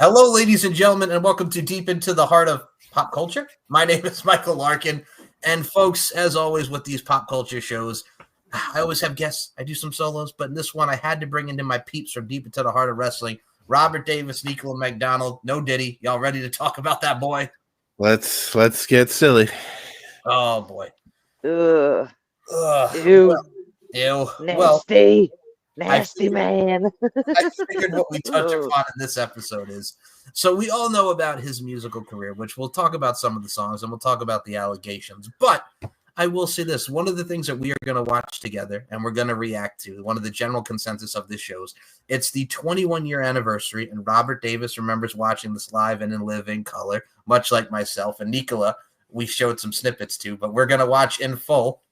Hello, ladies and gentlemen, and welcome to Deep into the Heart of Pop Culture. My name is Michael Larkin, and folks, as always with these pop culture shows, I always have guests. I do some solos, but in this one, I had to bring into my peeps from Deep into the Heart of Wrestling, Robert Davis, Nicola McDonald, no Diddy. Y'all ready to talk about that boy? Let's get silly. Oh, boy. Ugh. Ew. Ew. Nasty. Nasty man. I figured what we touch upon in this episode is, so we all know about his musical career, which we'll talk about some of the songs and we'll talk about the allegations. But I will say this, one of the things that we are going to watch together and we're going to react to, one of the general consensus of this show is, it's the 21-year anniversary, and Robert Davis remembers watching this live and in living color, much like myself. And Nicola, we showed some snippets too, but we're going to watch in full.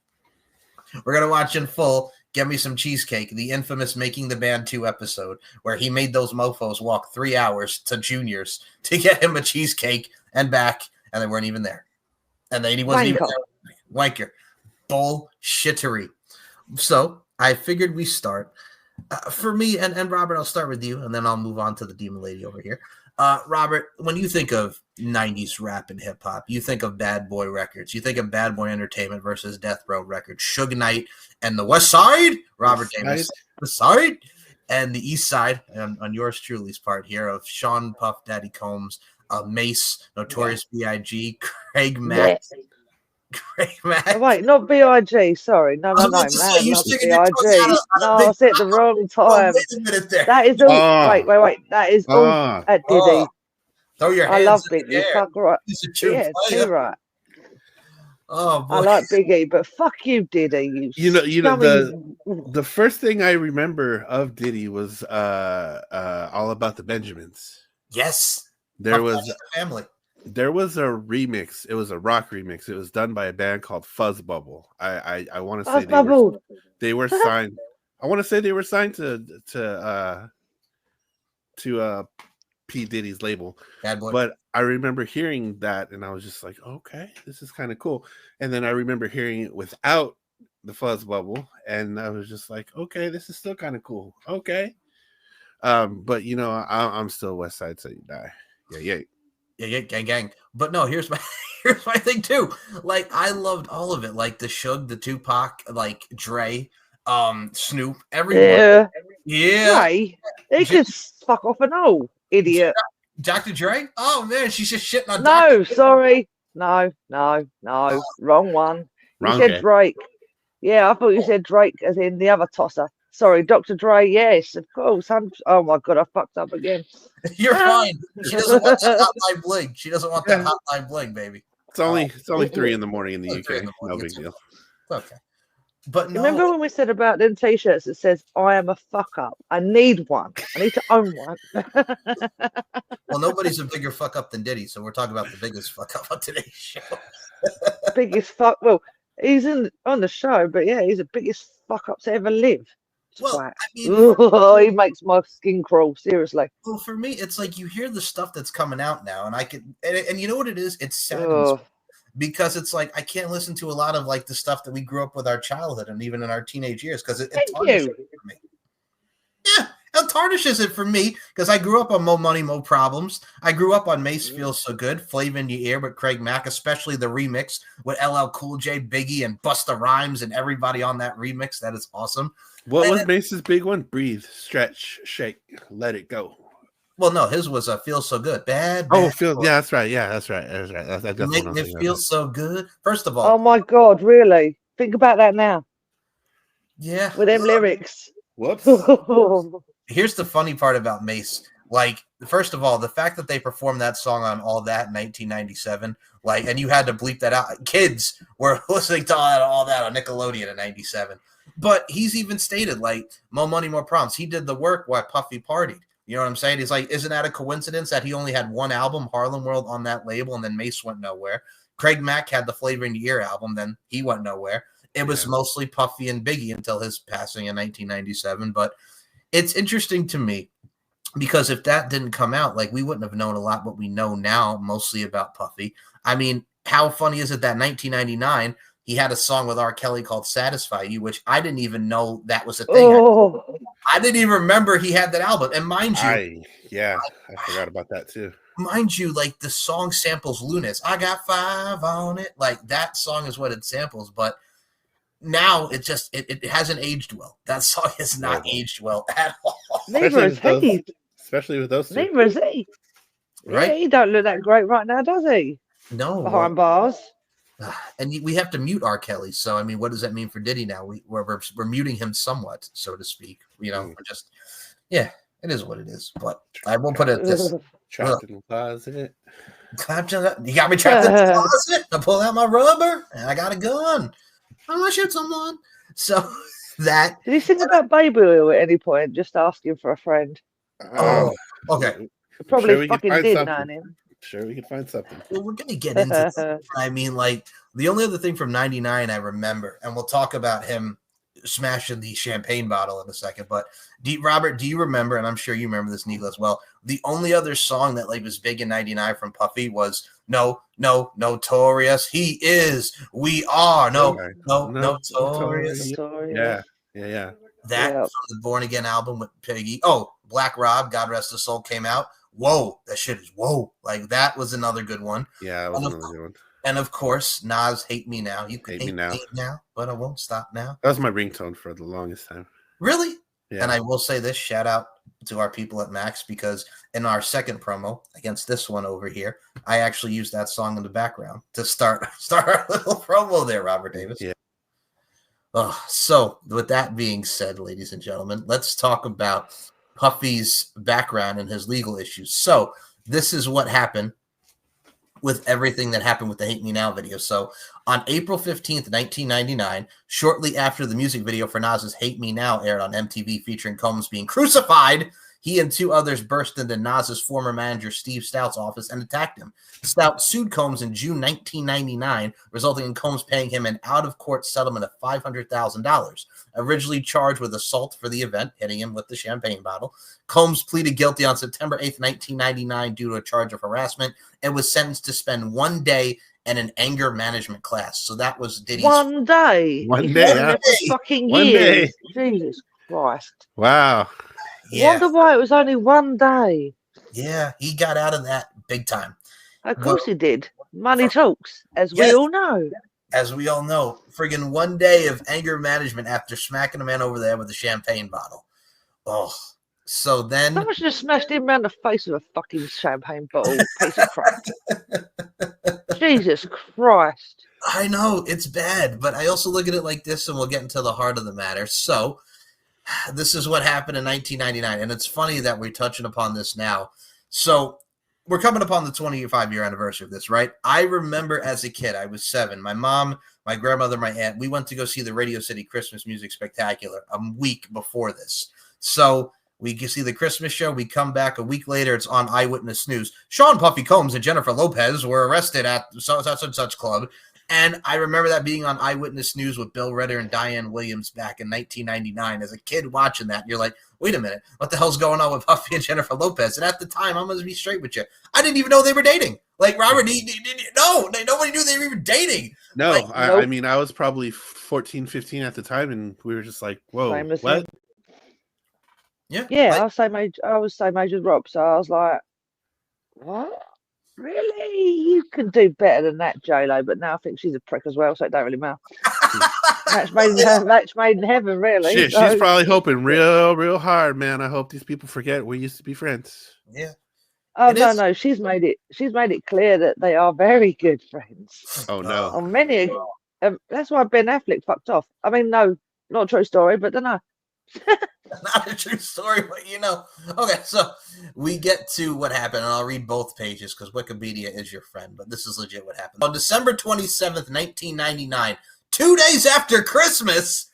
Get Me Some Cheesecake, the infamous Making the Band 2 episode, where he made those mofos walk 3 hours to Junior's to get him a cheesecake and back, and they weren't even there. And he wasn't even there. Wanker. Bullshittery. So I figured we start. For me, and Robert, I'll start with you, and then I'll move on to the demon lady over here. Robert, when you think of 90s rap and hip-hop, you think of Bad Boy Records. You think of Bad Boy Entertainment versus Death Row Records. Suge Knight and the West Side, Robert Davis. The Side, and the East Side, and on yours truly's part here, of Sean Puff Daddy Combs, Mace, Notorious B.I.G., Craig Mack. Yes. Oh, wait, not B.I.G. Sorry. No, man, not B.I.G. No, I said the wrong time. Wait a minute there. That is all. Wait. That is all at Diddy. Throw your hands I love in the Biggie. air. Fuck right. Yeah, too right. Oh, boy. I like Biggie, but fuck you, Diddy. You know the first thing I remember of Diddy was All About the Benjamins. Yes. There was a remix. It was a rock remix. It was done by a band called Fuzz Bubble. I want to say they were signed. I want to say they were signed to P. Diddy's label. Bad Boy. But I remember hearing that and I was just like, okay, this is kind of cool. And then I remember hearing it without the Fuzz Bubble, and I was just like, okay, this is still kind of cool. Okay. But you know, I'm still West Side So You Die. Yeah, gang. But no, here's my thing too. Like, I loved all of it. Like the Suge, the Tupac, like Dre, Snoop, everyone. Yeah. Dre? He could fuck off and all, idiot. Dr. Dre? Oh man, she's just shitting on No, sorry. No. Wrong one. You said Drake. Yeah, I thought you said Drake as in the other tosser. Sorry, Dr. Dre, yes, of course. Oh my god, I fucked up again. You're fine. She doesn't want that hotline bling. She doesn't want that hotline bling, baby. It's only 3 in the morning in the UK. No big deal. Okay. But no. Remember when we said about them t-shirts that says I am a fuck up? I need one. I need to own one. Well, nobody's a bigger fuck up than Diddy, so we're talking about the biggest fuck up on today's show. Biggest fuck. Well, he's on the show, but yeah, he's the biggest fuck up to ever live. Well, I mean, he makes my skin crawl. Seriously. Well, for me, it's like you hear the stuff that's coming out now, and I can, and you know what it is? It's sad because it's like I can't listen to a lot of like the stuff that we grew up with our childhood and even in our teenage years because it tarnishes it for me. Yeah, it tarnishes it for me because I grew up on Mo Money, Mo Problems. I grew up on Mace Feels So Good, Flavor in Your Ear with Craig Mack, especially the remix with LL Cool J, Biggie, and Busta Rhymes and everybody on that remix. That is awesome. What was Mace's big one? Breathe, stretch, shake, let it go. Well, no, his was Feel So Good. Bad. Yeah, that's right. Yeah, that's right. That's Make it feel so good. First of all. Oh, my God, really? Think about that now. Yeah. With them lyrics. Whoops. Here's the funny part about Mace. Like, first of all, the fact that they performed that song on All That in 1997, like, and you had to bleep that out. Kids were listening to all that on Nickelodeon in 97. But he's even stated, like, Mo Money, More Problems. He did the work while Puffy partied. You know what I'm saying? He's like, isn't that a coincidence that he only had one album, Harlem World, on that label, and then Mace went nowhere? Craig Mack had the Flavor in Your Ear album, then he went nowhere. It was mostly Puffy and Biggie until his passing in 1997. But it's interesting to me because if that didn't come out, like, we wouldn't have known a lot what we know now, mostly about Puffy. I mean, how funny is it that 1999 he had a song with R. Kelly called Satisfy You, which I didn't even know that was a thing. Oh. I didn't even remember he had that album. And mind you, I forgot about that too. Mind you, like, the song samples Lunas. I got 5 on it. Like, that song is what it samples, but now it just it hasn't aged well. That song has not aged well at all. Neither is he. Especially with those two. Neither is he. Right? Yeah, he don't look that great right now, does he? No. Behind bars. And we have to mute R. Kelly. So, I mean, what does that mean for Diddy now? We're muting him somewhat, so to speak. You know, we're just, it is what it is. But I will put it this. Trapped in the closet. You got me trapped in the closet. I pull out my rubber, and I got a gun. I'm going to shoot someone. So, that. Did he sing about baby oil at any point? Just asking for a friend. Oh, okay. Probably fucking did, knowing him. Sure, we can find something. Well, we're going to get into this. I mean, like, the only other thing from 99 I remember, and we'll talk about him smashing the champagne bottle in a second, but Robert, do you remember, and I'm sure you remember this, Neil, as well, the only other song that, like, was big in 99 from Puffy was Notorious. He is, we are, Notorious. Yeah. That from the Born Again album with Piggy. Oh, Black Rob, God Rest His Soul, came out. Whoa, that shit is whoa. Like, that was another good one. Yeah, that was another good one. And of course, Nas, Hate Me Now. You can hate me now, but I won't stop now. That was my ringtone for the longest time. Really? Yeah. And I will say this, shout out to our people at Max, because in our second promo against this one over here, I actually used that song in the background to start our little promo there, Robert Davis. Yeah. So with that being said, ladies and gentlemen, let's talk about Puffy's background and his legal issues. So this is what happened with everything that happened with the Hate Me Now video. So on April 15th, 1999, shortly after the music video for Nas's Hate Me Now aired on MTV featuring Combs being crucified, he and 2 others burst into Nas's former manager Steve Stout's office and attacked him. Stout sued Combs in June 1999, resulting in Combs paying him an out-of-court settlement of $500,000. Originally charged with assault for the event, hitting him with the champagne bottle, Combs pleaded guilty on September 8th, 1999 due to a charge of harassment and was sentenced to spend 1 day in an anger management class. So that was Diddy's. 1 day? One day. Fucking 1 years. day. Jesus Christ. Wow. Yeah. Wonder why it was only 1 day. Yeah, he got out of that big time. Of course he did. Money talks, as we all know. As we all know, friggin' 1 day of anger management after smacking a man over the head with a champagne bottle. Oh, so then... Someone should have smashed him around the face with a fucking champagne bottle. Piece of crap. Jesus Christ. I know, it's bad, but I also look at it like this, and we'll get into the heart of the matter. So, this is what happened in 1999, and it's funny that we're touching upon this now. So, we're coming upon the 25-year anniversary of this, right? I remember as a kid, I was 7. My mom, my grandmother, my aunt, we went to go see the Radio City Christmas Music Spectacular a week before this. So we can see the Christmas show. We come back a week later. It's on Eyewitness News. Sean Puffy Combs and Jennifer Lopez were arrested at such and such club. And I remember that being on Eyewitness News with Bill Redder and Diane Williams back in 1999. As a kid watching that, you're like, wait a minute, what the hell's going on with Puffy and Jennifer Lopez? And at the time, I'm going to be straight with you, I didn't even know they were dating. Like, Robert, no, nobody knew they were even dating. No, like, I mean, I was probably 14, 15 at the time, and we were just like, whoa, what? Yeah, like, I was same age as Rob, so I was like, what? Really? You can do better than that, J-Lo, but now I think she's a prick as well, so it don't really matter. Match made in heaven, really. Shit, so. She's probably hoping real hard, man. I hope these people forget we used to be friends. Yeah. Oh, no, she's made it clear that they are very good friends. Oh, no. On many, that's why Ben Affleck fucked off. I mean, no, not a true story, but don't know. Not a true story, but you know. Okay, so we get to what happened, and I'll read both pages because Wikipedia is your friend, but this is legit what happened. On December 27th, 1999, 2 days after Christmas,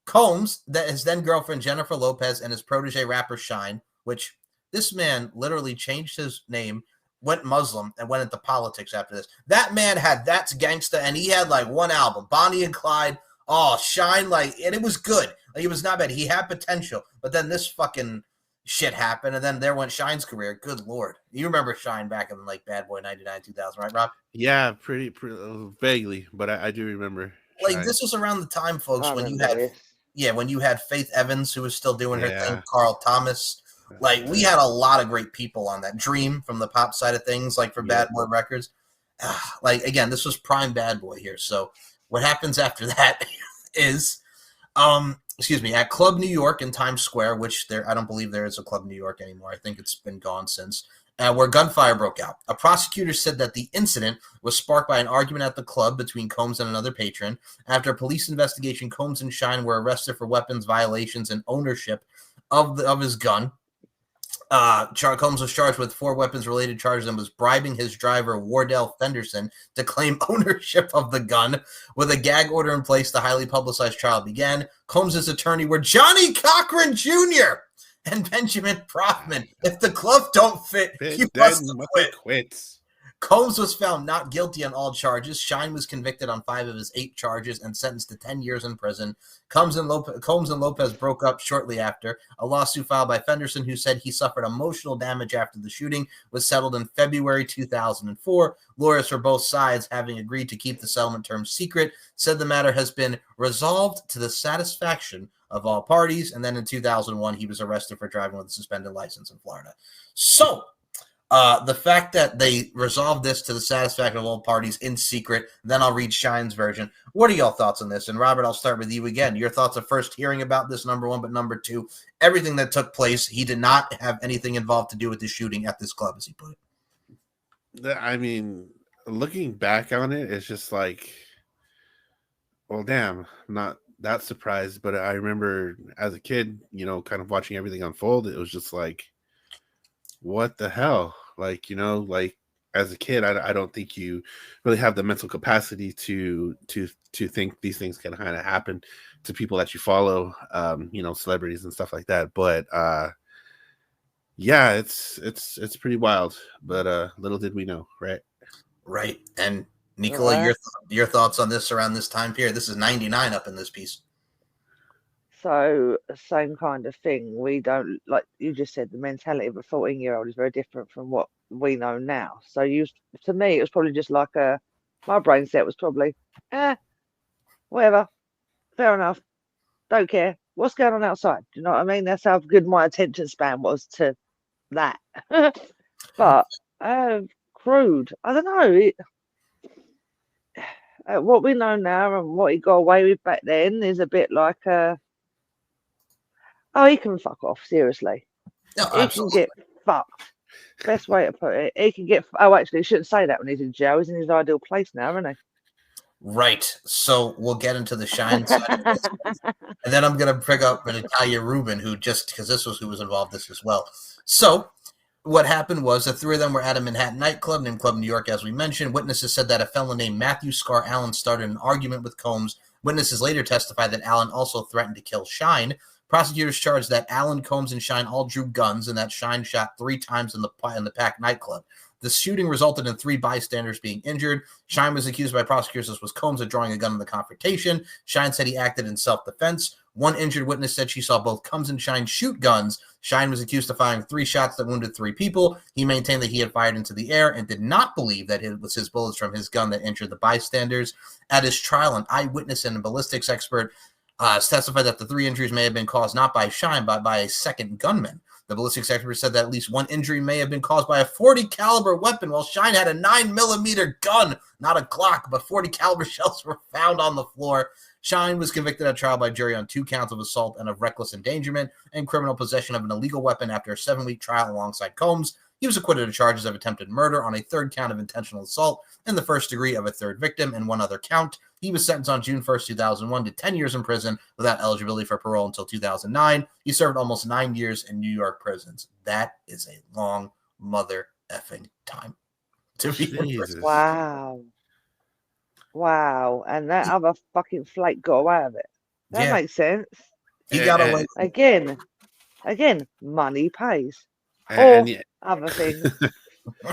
Combs, that his then girlfriend Jennifer Lopez, and his protege rapper Shine, which This man literally changed his name, went Muslim, and went into politics after this. That man had That's Gangsta, and he had like one album, Bonnie and Clyde. Oh, Shine, like, and it was good. Like, it was not bad. He had potential, but then this fucking shit happened, and then there went Shine's career. Good Lord. You remember Shine back in like Bad Boy 99, 2000, right, Rob? Yeah, pretty vaguely, but I do remember. Like, Shine. this was around the time, folks, I when you remember had, this. when you had Faith Evans, who was still doing her Yeah. thing, Carl Thomas. Like, we had a lot of great people on that. Dream from the pop side of things, like for Bad Boy Records. Like, again, this was prime Bad Boy here. So what happens after that is, at Club New York in Times Square, which I don't believe there is a Club New York anymore. I think it's been gone since. Where gunfire broke out. A prosecutor said that the incident was sparked by an argument at the club between Combs and another patron. After a police investigation, Combs and Shine were arrested for weapons violations and ownership of his gun. Combs was charged with 4 weapons-related charges and was bribing his driver, Wardell Fenderson, to claim ownership of the gun. With a gag order in place, the highly publicized trial began. Combs' attorney were Johnny Cochran Jr. and Benjamin Prothman. If the glove don't fit, you must quit. Combs was found not guilty on all charges. Shine was convicted on 5 of his 8 charges and sentenced to 10 years in prison. Combs and Lopez broke up shortly after. A lawsuit filed by Fenderson, who said he suffered emotional damage after the shooting, was settled in February 2004. Lawyers for both sides, having agreed to keep the settlement terms secret, said the matter has been resolved to the satisfaction of all parties. And then in 2001, he was arrested for driving with a suspended license in Florida. So the fact that they resolved this to the satisfaction of all parties in secret, then I'll read Shine's version. What are y'all thoughts on this? And Robert, I'll start with you again. Your thoughts of first hearing about this, number one, but number two, everything that took place, he did not have anything involved to do with the shooting at this club, as he put it. I mean, looking back on it, it's just like, well, damn, I'm not that surprised, but I remember as a kid, kind of watching everything unfold. It was just like, what the hell? Like, like as a kid, I don't think you really have the mental capacity to think these things can kind of happen to people that you follow, celebrities and stuff like that. But yeah, it's pretty wild. But little did we know, right? Right. And Nicola, your thoughts on this around this time period? This is 99 up in this piece. So, same kind of thing. We don't, like you just said, the mentality of a 14-year-old is very different from what we know now. So, to me, it was probably just like my brain set was probably, whatever, fair enough, don't care. What's going on outside? Do you know what I mean? That's how good my attention span was to that. But, crude, I don't know. What we know now and what he got away with back then is a bit like he can fuck off, seriously. No, he can get fucked. Best way to put it. He can get... actually, he shouldn't say that when he's in jail. He's in his ideal place now, isn't he? Right. So we'll get into the Shine side of this. And then I'm going to pick up Natalia Rubin, because this was who was involved in this as well. So what happened was the 3 of them were at a Manhattan nightclub named Club New York, as we mentioned. Witnesses said that a fellow named Matthew Scar Allen started an argument with Combs. Witnesses later testified that Allen also threatened to kill Shine. Prosecutors charged that Allen, Combs, and Shine all drew guns and that Shine shot 3 times in the packed nightclub. The shooting resulted in 3 bystanders being injured. Shine was accused by prosecutors, as was Combs, of drawing a gun in the confrontation. Shine said he acted in self-defense. One injured witness said she saw both Combs and Shine shoot guns. Shine was accused of firing 3 shots that wounded 3 people. He maintained that he had fired into the air and did not believe that it was his bullets from his gun that injured the bystanders. At his trial, an eyewitness and a ballistics expert testified that the 3 injuries may have been caused not by Shine, but by a second gunman. The ballistics expert said that at least 1 injury may have been caused by a .40 caliber weapon, while Shine had a 9mm gun, not a Glock, but .40 caliber shells were found on the floor. Shine was convicted at trial by jury on 2 counts of assault and of reckless endangerment and criminal possession of an illegal weapon after a 7-week trial alongside Combs. He was acquitted of charges of attempted murder on a 3rd count of intentional assault and the 1st degree of a 3rd victim and 1 other count. He was sentenced on June 1st, 2001 to 10 years in prison without eligibility for parole until 2009. He served almost 9 years in New York prisons. That is a long mother effing time to be in prison. Wow. And that other fucking flake got away with it. That makes sense. He got away. Again, money pays. And other things.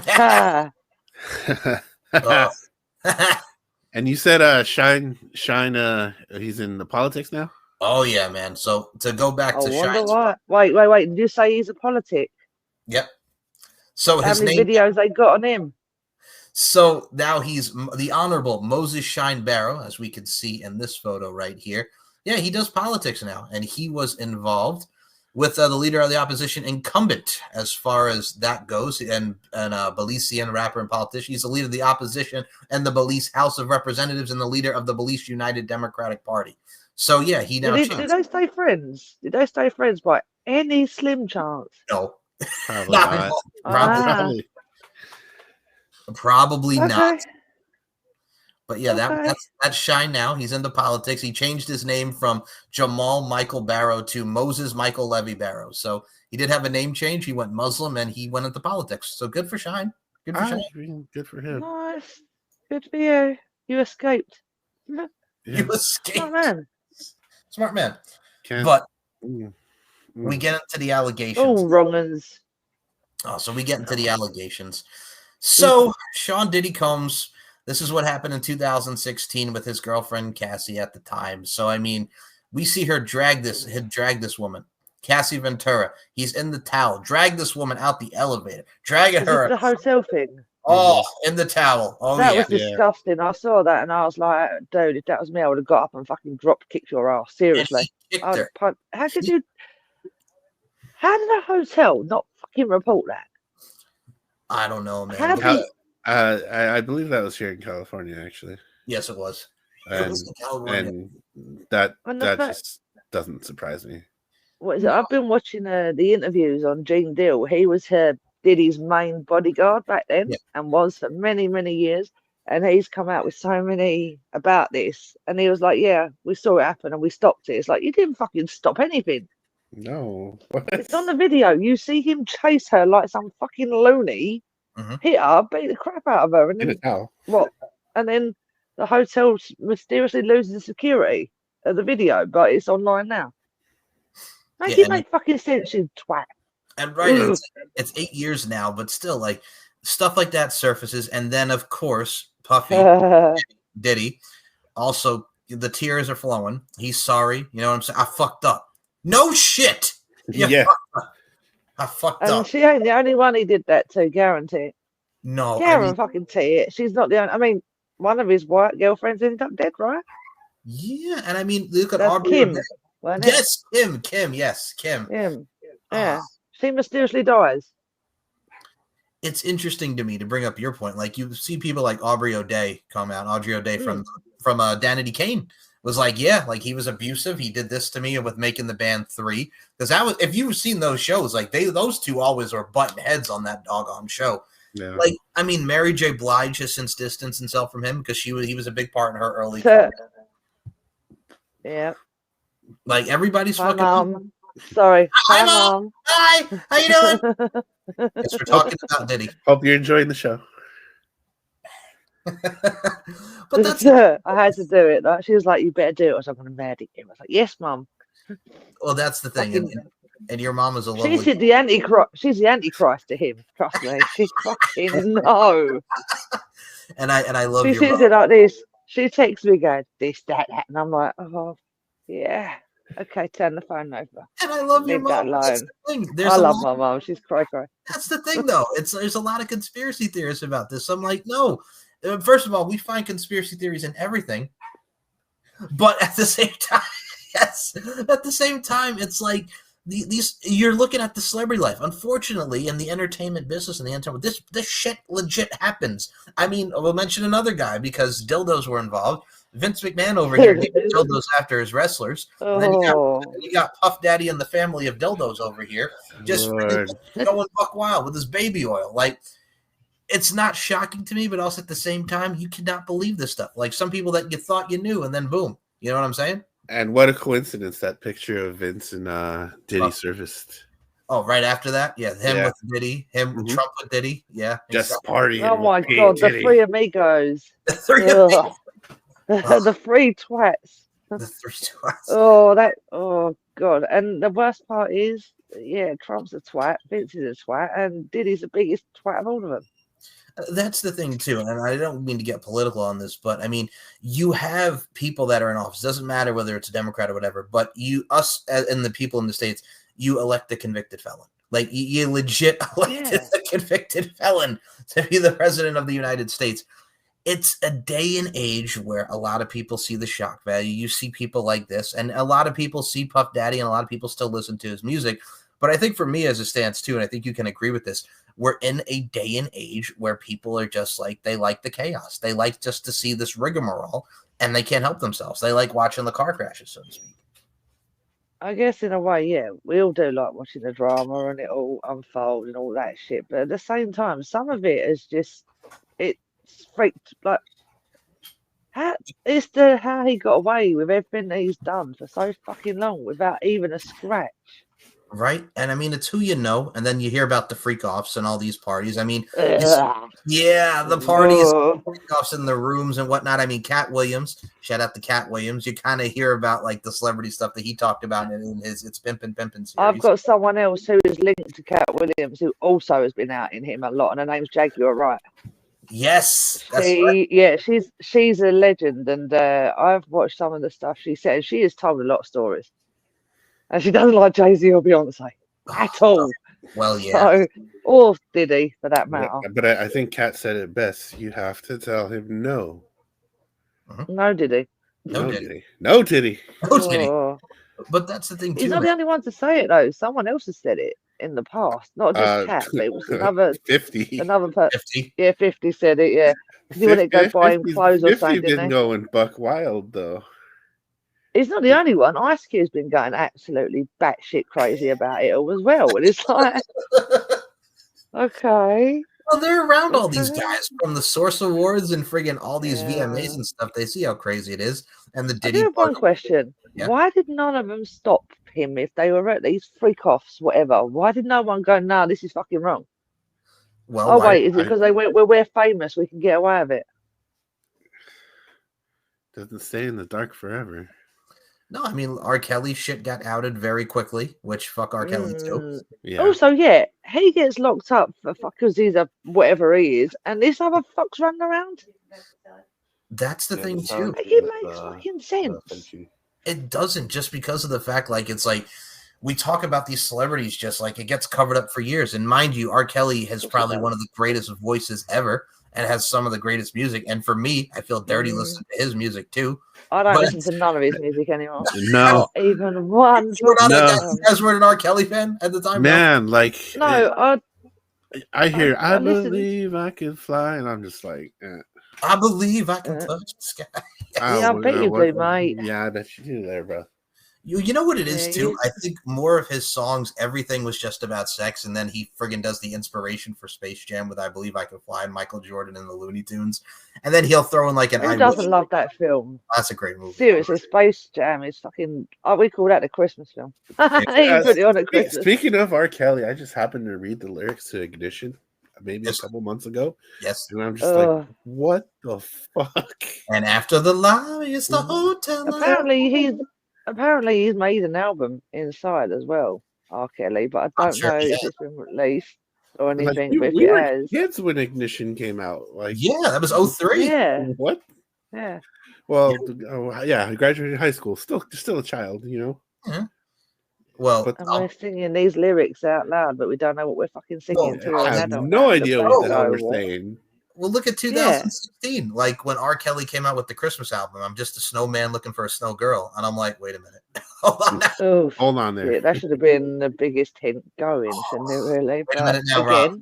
Ah, and you said Shine he's in the politics now? Oh yeah, man. So to go back I to wonder Shine's, why. Wait. Did you say he's a politic? yep. So How his many name. videos they got on him? So now he's the Honorable Moses Shine Barrow, as we can see in this photo right here. Yeah, he does politics now, and he was involved with the leader of the opposition incumbent, as far as that goes, and Belizean rapper and politician. He's the leader of the opposition and the Belize House of Representatives, and the leader of the Belize United Democratic Party. So yeah, he now Did they stay friends? Did they stay friends by any slim chance? No, Probably not not. at all. Probably. Probably Okay. not. But yeah, Okay. that's Shine now. He's into politics. He changed his name from Jamal Michael Barrow to Moses Michael Levy Barrow. So he did have a name change. He went Muslim and he went into politics. So good for Shine. Good for Shine. Good for him. Nice. Good for you. You escaped. You escaped. Smart man. Smart man. Can't- But Mm. we get into the Oh, allegations. wrong'uns. Oh, so we get into the allegations. So Sean Diddy Combs, this is what happened in 2016 with his girlfriend Cassie at the time. So I mean, we see her drag this woman, Cassie Ventura. He's in the towel. Drag this woman out the elevator. Dragging Is her. this the hotel thing? Oh, in the towel. Oh, that yeah. was disgusting. I saw that and I was like, dude, if that was me, I would have got up and fucking drop kicked your ass. Seriously. Kicked her. How did a hotel not fucking report that? I don't know, man. I believe that was here in California, actually. Yes, it was. And that just doesn't surprise me. What is it? I've been watching the interviews on Gene Deal. He was Diddy's main bodyguard back then and was for many, many years. And he's come out with so many about this. And he was like, yeah, we saw it happen and we stopped it. It's like, you didn't fucking stop anything. No. It's on the video. You see him chase her like some fucking loony, hit her, beat the crap out of her. And then, what? And then the hotel mysteriously loses the security of the video, but it's online now. Make it make fucking sense, you twat. And it's 8 years now, but still, like, stuff like that surfaces. And then, of course, Puffy, Diddy, also, the tears are flowing. He's sorry. You know what I'm saying? I fucked up. No shit. Yeah. I fucked and up. She ain't the only one he did that to, guarantee. No. Guarantee it. She's not the only. I mean, one of his white girlfriends ended up dead, right? Yeah, and I mean, look at Aubrey. Kim. Yes, Kim. Yes, Kim. Yeah. She mysteriously dies. It's interesting to me to bring up your point. Like, you see people like Audrey O'Day come out. Audrey O'Day from Danity Kane was like, yeah, like he was abusive. He did this to me with making the band 3. Because that was, if you've seen those shows, like those two always were butting heads on that doggone show. Yeah. Like, I mean, Mary J. Blige has since distanced himself from him because he was a big part in her early career. Yeah. Like, everybody's Hi, fucking. Mom. Sorry. Hi, Mom. Hi. How you doing? Yes, we're talking about Diddy. Hope you're enjoying the show. But that's I had to do it. She was like, "You better do it, or I'm going to murder you." I was like, "Yes, Mom." Well, that's the thing, and your mom is a lovely. She's the antichrist. She's the antichrist to him. Trust me. She fucking no. And I love. She sees it like this. She texts me going, "This, that," and I'm like, "Oh, yeah, okay." Turn the phone over. And I love your Leave that mom. alone. That's the thing. I love my mom. She's cry. That's the thing, though. There's a lot of conspiracy theorists about this. I'm like, no. First of all, we find conspiracy theories in everything, but at the same time, it's like these. You're looking at the celebrity life. Unfortunately, in the entertainment business and the entertainment, this shit legit happens. I mean, we'll mention another guy because dildos were involved. Vince McMahon over here giving dildos after his wrestlers. And then you got Puff Daddy and the family of dildos over here, just going buck wild with his baby oil. Like, it's not shocking to me, but also at the same time, you cannot believe this stuff. Like, some people that you thought you knew, and then boom. You know what I'm saying? And what a coincidence that picture of Vince and Diddy surfaced. Oh, right after that? Yeah, with Diddy. Trump with Diddy. Yeah. Just partying. Oh, my God. Diddy. The three amigos. The three amigos. The three twats. The three twats. Oh, God. And the worst part is yeah, Trump's a twat, Vince is a twat, and Diddy's the biggest twat of all of them. That's the thing too, and I don't mean to get political on this, but I mean, you have people that are in office. Doesn't matter whether it's a Democrat or whatever, but and the people in the states, you elect a convicted felon. Like you legit elected a convicted felon to be the president of the United States. It's a day and age where a lot of people see the shock value. You see people like this, and a lot of people see Puff Daddy, and a lot of people still listen to his music. But I think for me as it stands too, and I think you can agree with this, we're in a day and age where people are just like, they like the chaos. They like just to see this rigmarole, and they can't help themselves. They like watching the car crashes, so to speak. I guess in a way, yeah, we all do like watching the drama and it all unfold and all that shit. But at the same time, some of it is just, it's freaked. Like, how he got away with everything that he's done for so fucking long without even a scratch. Right. And I mean, it's who you know. And then you hear about the freak offs and all these parties. I mean, yeah, the parties, freak offs in the rooms and whatnot. I mean, Cat Williams, shout out to Cat Williams. You kind of hear about like the celebrity stuff that he talked about in his It's Pimpin' series. I've got someone else who is linked to Cat Williams who also has been out in him a lot, and her name's Jaguar Wright. Yes. Yeah, she's a legend, and I've watched some of the stuff she said. She has told a lot of stories. And she doesn't like Jay-Z or Beyonce at all. Well, yeah. So, or Diddy, for that matter. But I think Kat said it best. You have to tell him no. No Diddy. No Diddy. No Diddy. No Diddy. But that's the thing, too. He's not the only one to say it, though. Someone else has said it in the past. Not just Kat, but it was another... 50. Another person. 50? Yeah, 50 said it, yeah. Because he wouldn't go buy him clothes or something, didn't didn't go and buck wild, though. He's not the only one. Ice Cube's been going absolutely batshit crazy about it all as well. And it's like, okay. Well, they're around all these guys from the Source Awards and friggin' all these VMAs and stuff. They see how crazy it is. And the Diddy. I do have one question. Yeah. Why did none of them stop him if they were at these freak offs, whatever? Why did no one go, no, this is fucking wrong? Well, wait, is it because they went, well, we're famous, we can get away with it? Doesn't stay in the dark forever. No, I mean, R. Kelly shit got outed very quickly, which fuck R. Kelly too. Yeah. Also, yeah, he gets locked up for because he's a whatever he is, and this other fuck's running around. That's the thing too. It makes fucking sense. It doesn't, just because of the fact, like, it's like we talk about these celebrities just like it gets covered up for years. And mind you, R. Kelly has probably one of the greatest voices ever and has some of the greatest music. And for me, I feel dirty listening to his music too. I don't listen to none of his music anymore. No. Not even one. You guys were an R. Kelly fan at the time? Man, like... No, I hear, I believe I can fly, and I'm just like... I believe I can touch the sky. Yeah, I bet you do, mate. Yeah, I bet you do there, bro. You know what it is, too? I think more of his songs, everything was just about sex, and then he friggin' does the inspiration for Space Jam with I Believe I Can Fly, Michael Jordan and the Looney Tunes. And then he'll throw in like an... Who doesn't love that film? That's a great movie. Seriously, Space Jam is fucking... Oh, we call that the Christmas film. He put it on at Christmas. Speaking of R. Kelly, I just happened to read the lyrics to Ignition maybe a couple months ago. Yes. And I'm just like, what the fuck? And after the lie, it's the hotel. Apparently he's made an album inside as well, R. Kelly, but I don't know if it's been released or anything. Like, but if it has, kids when Ignition came out, like that was 03. Yeah. What? Yeah. Well, I graduated high school. Still a child, you know. Mm-hmm. Well, and we're singing these lyrics out loud, but we don't know what we're fucking singing to. I have no idea what the hell we're saying. Well, look at 2016, like when R. Kelly came out with the Christmas album. I'm just a snowman looking for a snow girl, and I'm like, wait a minute, hold on there. Yeah, that should have been the biggest hint going, shouldn't it? Really? Wait a minute now, Rob.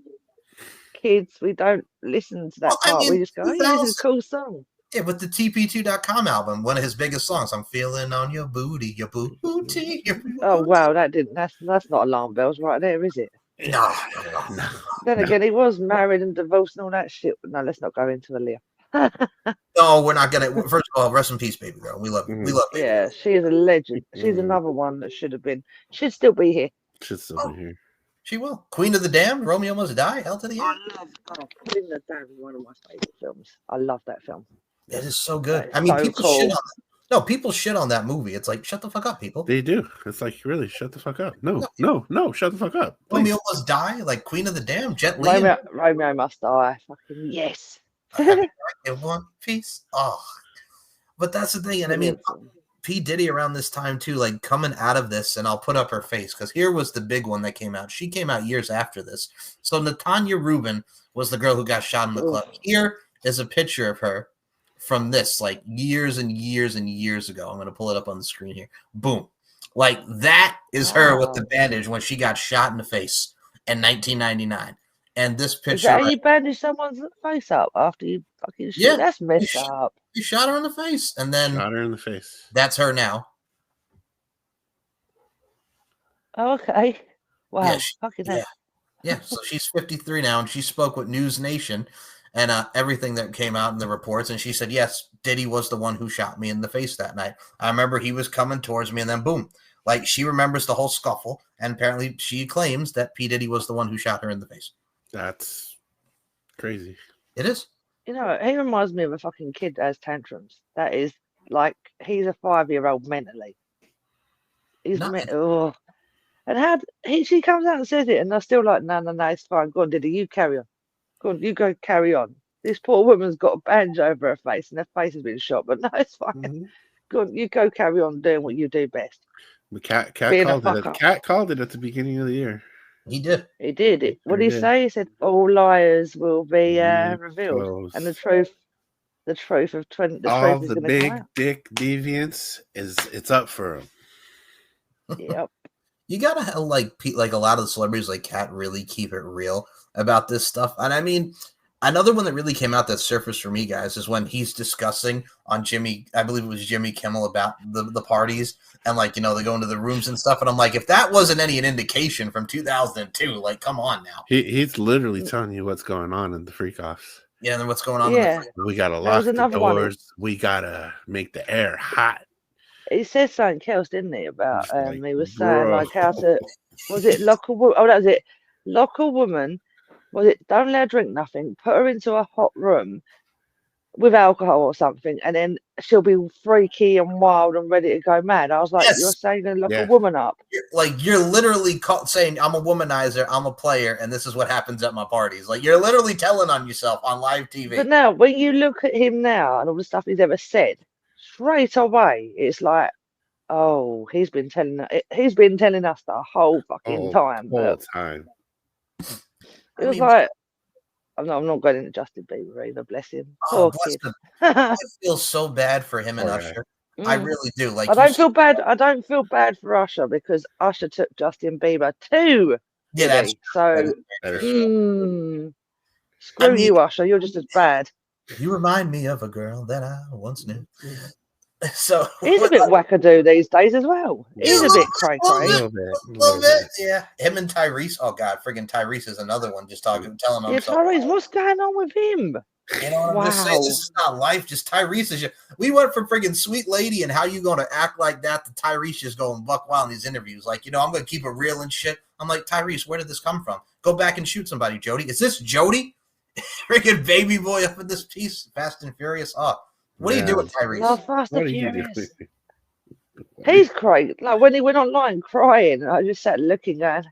Kids, we don't listen to that part. We just go, "Hey, this is a cool song." Yeah, with the TP2.com album, one of his biggest songs, "I'm Feeling on Your Booty, Your Booty." Oh wow, that's not alarm bells right there, is it? No. Then again, he was married and divorced and all that shit. No, let's not go into Aaliyah. No, we're not gonna. First of all, rest in peace, baby girl. We love you. We love you. Yeah, she is a legend. She's another one that should still be here. Should still be here. She will. Queen of the Damned, Romeo Must Die, Hell to the End. I love Queen of the Damned is one of my favorite films. I love that film. That is so good. I mean, people shit on that. No, people shit on that movie. It's like, shut the fuck up, people. They do. It's like, really, shut the fuck up. No, shut the fuck up. Romeo Please. Must Die, like Queen of the Damned, Jet Li. Romeo Must Die. Fucking yes. In one piece. Oh, but that's the thing. And I mean, P. Diddy around this time too, like coming out of this, and I'll put up her face because here was the big one that came out. She came out years after this. So Natanya Rubin was the girl who got shot in the club. Here is a picture of her from this, like years and years and years ago. I'm going to pull it up on the screen here. Boom. Like that is her with the bandage when she got shot in the face in 1999. And this picture. Is that how you bandage someone's face up after you fucking shoot? Yeah, that's messed up. You shot her in the face, and then shot her in the face. That's her now. Oh, okay. Wow. Yeah. So she's 53 now, and she spoke with News Nation and everything that came out in the reports, and she said, yes, Diddy was the one who shot me in the face that night. I remember he was coming towards me, and then boom. Like, she remembers the whole scuffle, and apparently she claims that P. Diddy was the one who shot her in the face. That's crazy. It is. You know, he reminds me of a fucking kid that has tantrums. That is, like, he's a 5-year-old mentally. He's mental. And she comes out and says it, and they're still like, no, it's fine. Go on, Diddy, you carry on. Go on, you go carry on. This poor woman's got a bandage over her face, and her face has been shot, but no, it's fine. Mm-hmm. Go on, you go carry on doing what you do best. The cat called it at the beginning of the year. He did. He did. What did he say? He said, all liars will be revealed. Close. And the truth of all the big dick deviants it's up for him. Yep. You gotta have like a lot of the celebrities like Kat really keep it real about this stuff. And I mean, another one that really came out that surfaced for me, guys, is when he's discussing on I believe it was Jimmy Kimmel, about the parties and like, you know, they go into the rooms and stuff. And I'm like, if that wasn't an indication from 2002, like, come on now. He's literally telling you what's going on in the freak offs. Yeah, and then what's going on? Yeah. We gotta lock the doors. We gotta make the air hot. He said something else, didn't he? About he was saying like how to lock a woman? Oh, that was it. Lock a woman. Was it don't let her drink nothing? Put her into a hot room with alcohol or something, and then she'll be freaky and wild and ready to go mad. I was like, yes. You're saying to lock a woman up? You're literally saying I'm a womanizer, I'm a player, and this is what happens at my parties. Like, you're literally telling on yourself on live TV. But now, when you look at him now and all the stuff he's ever said, straight away, it's like, oh, he's been telling us the whole fucking time. It was like, I'm not going into Justin Bieber either, bless him. Poor kid. I feel so bad for him and Usher. I really do. Like, I don't feel bad for Usher because Usher took Justin Bieber too. Yeah, that's so. Screw you, Usher. You're just as bad. You remind me of a girl that I once knew. So he's a bit wackadoo these days as well. He's a bit cray cray. A little bit, yeah. Him and Tyrese. Oh God, friggin' Tyrese is another one. Just telling him. Yeah, Tyrese, what's going on with him? You know what I'm just saying? This is not life. Just Tyrese is. We went from friggin' Sweet Lady and how you gonna act like that to Tyrese just going buck wild in these interviews. Like, you know, I'm gonna keep it real and shit. I'm like, Tyrese, where did this come from? Go back and shoot somebody, Jody. Is this Jody? Friggin' baby boy up in this piece, Fast and Furious. Oh. What are you doing, Tyrese? Oh, Fast and Furious. He's crying. Like when he went online crying, I just sat looking at.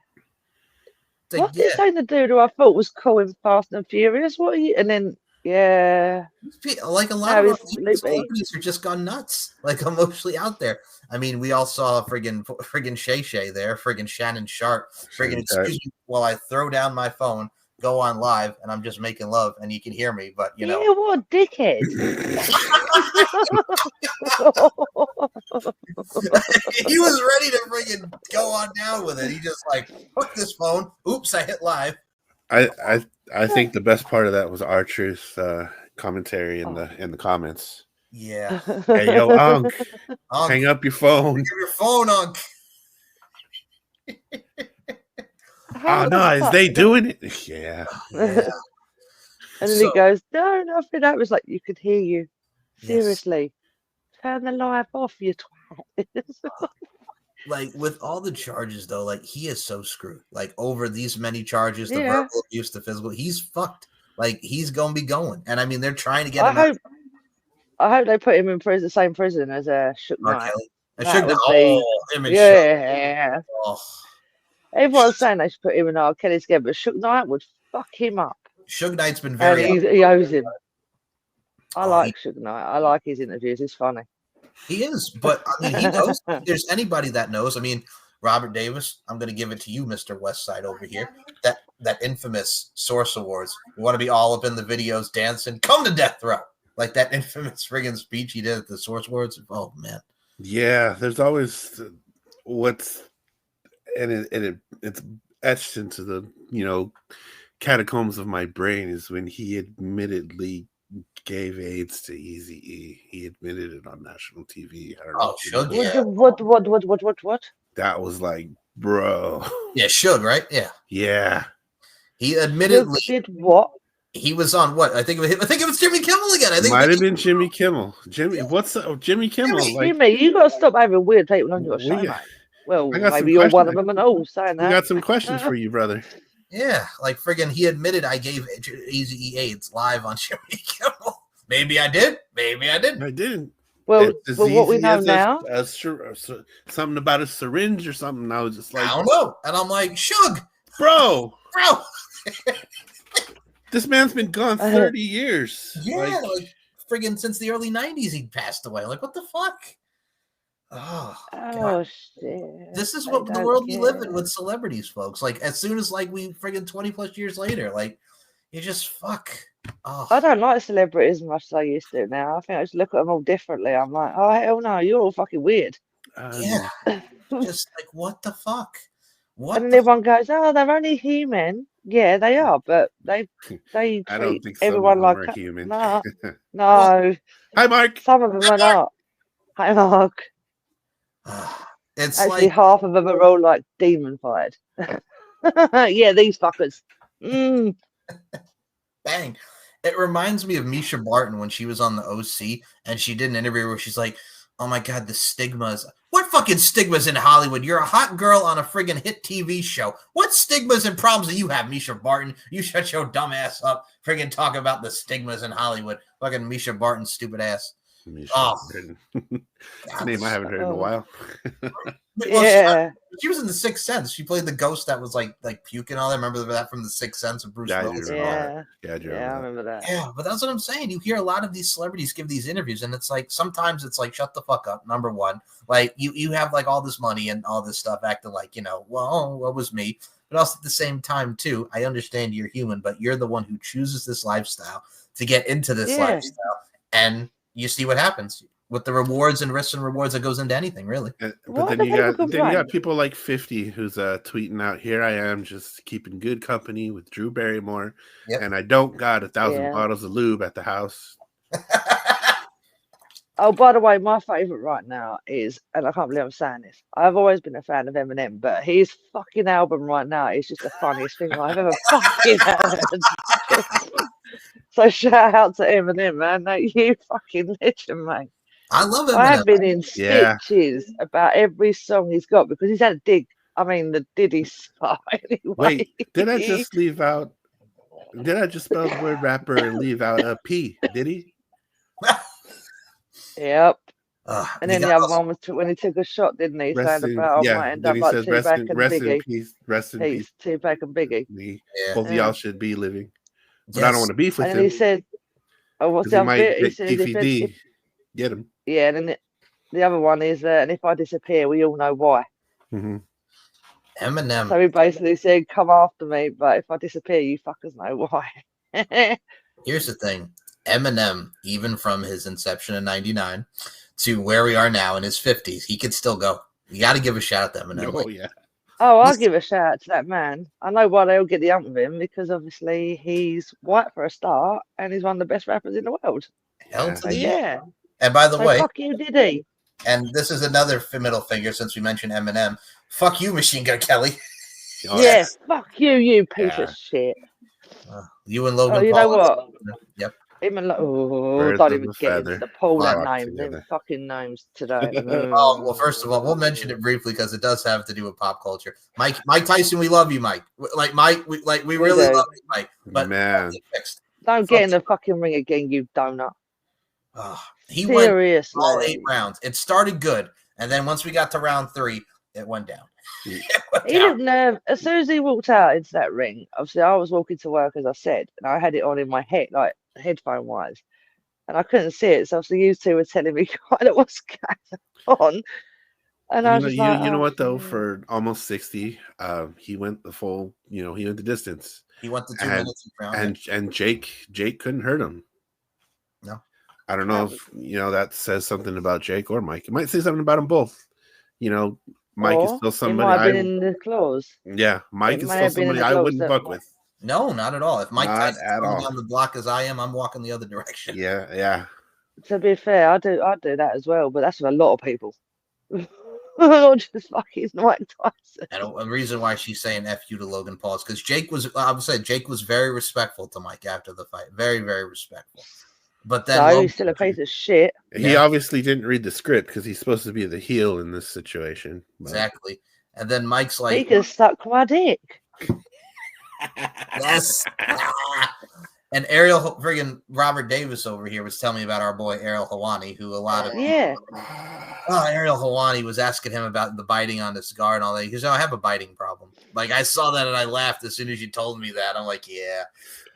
What's he saying? The dude who I thought was cool in Fast and Furious. What are you? And then like a lot of celebrities are just gone nuts, like emotionally out there. I mean, we all saw friggin' Shay Shay there, friggin' Shannon Sharp, friggin' excuse me while I throw down my phone. Go on live and I'm just making love and you can hear me, but you know. Yeah, what a dickhead. He was ready to friggin' go on down with it. He just like hooked this phone. Oops, I hit live. I think the best part of that was R-Truth's commentary in the comments. Yeah. Hey yo, Unc, hang up your phone. Hang up your phone, Unc. Oh no, is they doing it? Yeah. And then he goes, no, nothing. That was like you could hear you. Seriously. Yes. Turn the live off, you twat. Like with all the charges though, like he is so screwed. Like over these many charges, the verbal abuse, the physical, he's fucked. Like he's gonna be going. And I mean they're trying to get him out. I hope they put him in prison, the same prison as Suge R. Knight. Kelly. That would Him and Suge. yeah. Oh. Everyone's saying they should put him and R. Kelly together, but Suge Knight would fuck him up. Suge Knight's been And very. he owes him. I Oh, like Suge Knight. I like his interviews. He's funny. He is, but I mean, he knows. If there's anybody that knows. I mean, Robert Davis. I'm going to give it to you, Mr. Westside over here. That infamous Source Awards. You want to be all up in the videos dancing? Come to death row. Like that infamous friggin' speech he did at the Source Awards. Oh man. Yeah, there's always it's etched into the catacombs of my brain is when he admittedly gave AIDS to Eazy-E. He admitted it on national TV. I don't know. Suge, yeah. What? That was like, bro. Yeah, Suge, right? Yeah. Yeah. He admittedly did what? He was on what? I think it was Jimmy Kimmel again. I think might have been Jimmy Kimmel. Jimmy Kimmel? Jimmy, you got to stop having weird people on your show, mate. Well, maybe you're one of them and all saying that. We got some questions for you, brother. Yeah, like friggin' he admitted I gave Eazy-E AIDS live on Jimmy Kimmel. Maybe I did. Maybe I didn't. I didn't. Well, what we know now, something about a syringe or something. I was just like, I don't know, and I'm like, Suge, bro. This man's been gone 30 years. Yeah, like friggin' since the early 90s he passed away. Like, what the fuck? Oh shit. This is what the world we live in with celebrities, folks. Like, as soon as like we friggin' 20 plus years later, like you just fuck. Oh. I don't like celebrities as much as I used to now. I think I just look at them all differently. I'm like, oh hell no, you're all fucking weird. Yeah. Just like, what the fuck? What? And then everyone goes, oh, they're only human. Yeah, they are, but they treat I don't think everyone like are human. No, no. Hi, Mark. Some of them are not. Hi, Mark. It's actually like half of them are all like demon fired. Yeah, these fuckers. Bang. It reminds me of Misha Barton when she was on the OC and she did an interview where she's like, oh my God, the stigmas. What fucking stigmas in Hollywood? You're a hot girl on a friggin' hit TV show. What stigmas and problems do you have, Misha Barton? You shut your dumb ass up. Friggin' talk about the stigmas in Hollywood. Fucking Misha Barton, stupid ass. Name I haven't heard in a while. Yeah. She was in The Sixth Sense. She played the ghost that was like puking all that. Remember that from The Sixth Sense of Bruce Willis? Yeah, I remember that. Yeah, but that's what I'm saying. You hear a lot of these celebrities give these interviews, and it's like sometimes it's like shut the fuck up. Number one, like you have like all this money and all this stuff, acting like well, what was me? But also at the same time too, I understand you're human, but you're the one who chooses this lifestyle to get into this lifestyle, and you see what happens with the rewards and risks and rewards that goes into anything, really. But then you got people like 50 who's tweeting out, here I am just keeping good company with Drew Barrymore, and I don't got 1,000 bottles of lube at the house. Oh, by the way, my favorite right now is, and I can't believe I'm saying this, I've always been a fan of Eminem, but his fucking album right now is just the funniest thing I've ever fucking heard. So shout out to Eminem, man. No, you fucking legend, mate. I love Eminem. I've been in stitches about every song he's got because he's had a dig. I mean, the Diddy stuff. Anyway. Wait, did I just leave out? Did I just spell the word rapper and leave out a P? Did he? Yep. And then the other one was when he took a shot, didn't he? Saying about I might end up like Tupac and Biggie. Rest in peace. Tupac and Biggie. Both of y'all should be living. But I don't want to beef with him. And he said, "Oh, what's the other bit?" He said, if get him." Yeah, and then the other one is, and if I disappear, we all know why. Mm-hmm. Eminem. So he basically said, "Come after me, but if I disappear, you fuckers know why." Here's the thing: Eminem, even from his inception in '99 to where we are now in his 50s, he could still go. You got to give a shout out to Eminem. Oh yeah. Oh, I'll give a shout out to that man. I know why they all get the hump with him because obviously he's white for a start and he's one of the best rappers in the world. Yeah. And by the way, fuck you, Diddy. And this is another middle finger since we mentioned Eminem. Fuck you, Machine Gun Kelly. Fuck you, you piece of shit. You and Logan Paul. You know what? Yep. Him and don't even get into the Paul that name. Them fucking names today. Well, first of all, we'll mention it briefly because it does have to do with pop culture. Mike Tyson, we love you, Mike. We really love you, Mike. But man, don't get in the fucking ring again, you donut. He went all 8 Seriously. rounds. It started good, and then once we got to round 3, it went down. He looked nervous. As soon as he walked out into that ring, obviously I was walking to work, as I said, and I had it on in my head, like headphone wise, and I couldn't see it. So obviously you two were telling me kind of what's going on. And I was just like, you know oh, what though? shit. For almost 60, he went the full. He went the distance. He went the 2 minutes and Jake couldn't hurt him. No, I don't know if that says something about Jake or Mike. It might say something about them both. Mike is still somebody. It might have been in the clause. Yeah, Mike is still somebody I wouldn't buck with. No, not at all. If Mike Tyson's coming down the block as I am, I'm walking the other direction. Yeah. To be fair, I do that as well, but that's with a lot of people. Not just fucking Mike Tyson. And a reason why she's saying F you to Logan Paul is because Jake was very respectful to Mike after the fight. Very, very respectful. But then he's still a piece of shit. He obviously didn't read the script because he's supposed to be the heel in this situation. Exactly. And then Mike's like, he can suck my dick. Yes. And friggin' Robert Davis over here was telling me about our boy Ariel Helwani, who a lot of Ariel Helwani was asking him about the biting on the cigar and all that. He goes, I have a biting problem. Like, I saw that and I laughed as soon as you told me that. I'm like, yeah.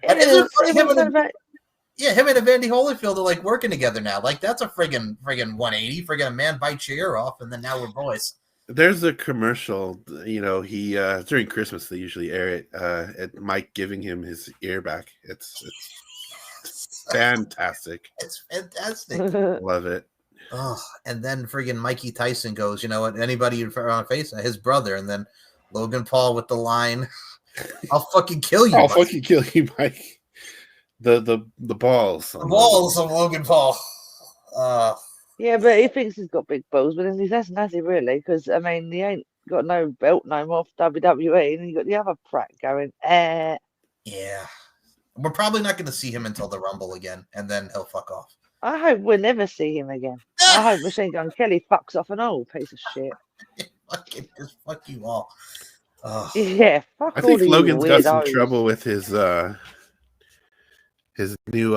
And isn't it him and Evander Holyfield are like working together now. Like, that's a friggin' 180. Friggin' a man bites your ear off, and then now we're boys. There's a commercial, he during Christmas they usually air it, at Mike giving him his ear back. It's fantastic. It's fantastic. Love it. Oh, and then friggin' Mikey Tyson goes, you know what? Anybody in front of face, his brother, and then Logan Paul with the line, "I'll fucking kill you. I'll fucking kill you, Mike." The balls. The balls of Logan Paul. Yeah, but he thinks he's got big balls, but then he hasn't, has he really? Because I mean, he ain't got no belt no more for WWE, and you got the other prat going. Yeah, we're probably not going to see him until the Rumble again, and then he'll fuck off. I hope we'll never see him again. I hope Machine Gun Kelly fucks off an old piece of shit. Just fuck you all. Yeah, fuck I all think you Logan's got some weirdos. trouble with his new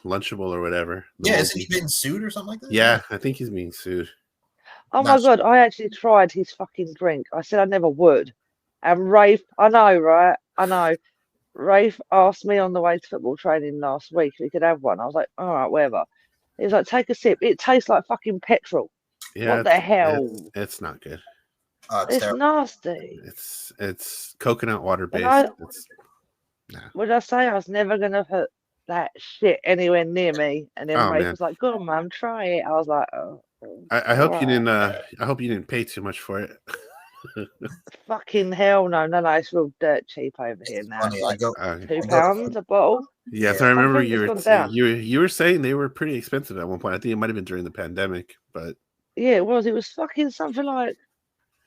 Lunchable or whatever. Yeah, isn't he being sued or something like that? Yeah, I think he's being sued. Oh my God, I actually tried his fucking drink. I said I never would. And Rafe, I know, right? I know. Rafe asked me on the way to football training last week if he could have one. I was like, all right, whatever. He was like, take a sip. It tastes like fucking petrol. Yeah, what the hell? It's not good. It's nasty. It's coconut water based. Would I say I was never gonna put that shit anywhere near me? And then Rafe was like, "Go on, Mum, try it." I was like, "Oh." I hope you didn't. I hope you didn't pay too much for it. Fucking hell no! It's real dirt cheap over here now. It's like £2 a bottle. Yes, I remember you were saying they were pretty expensive at one point. I think it might have been during the pandemic, but yeah, it was. It was fucking something like,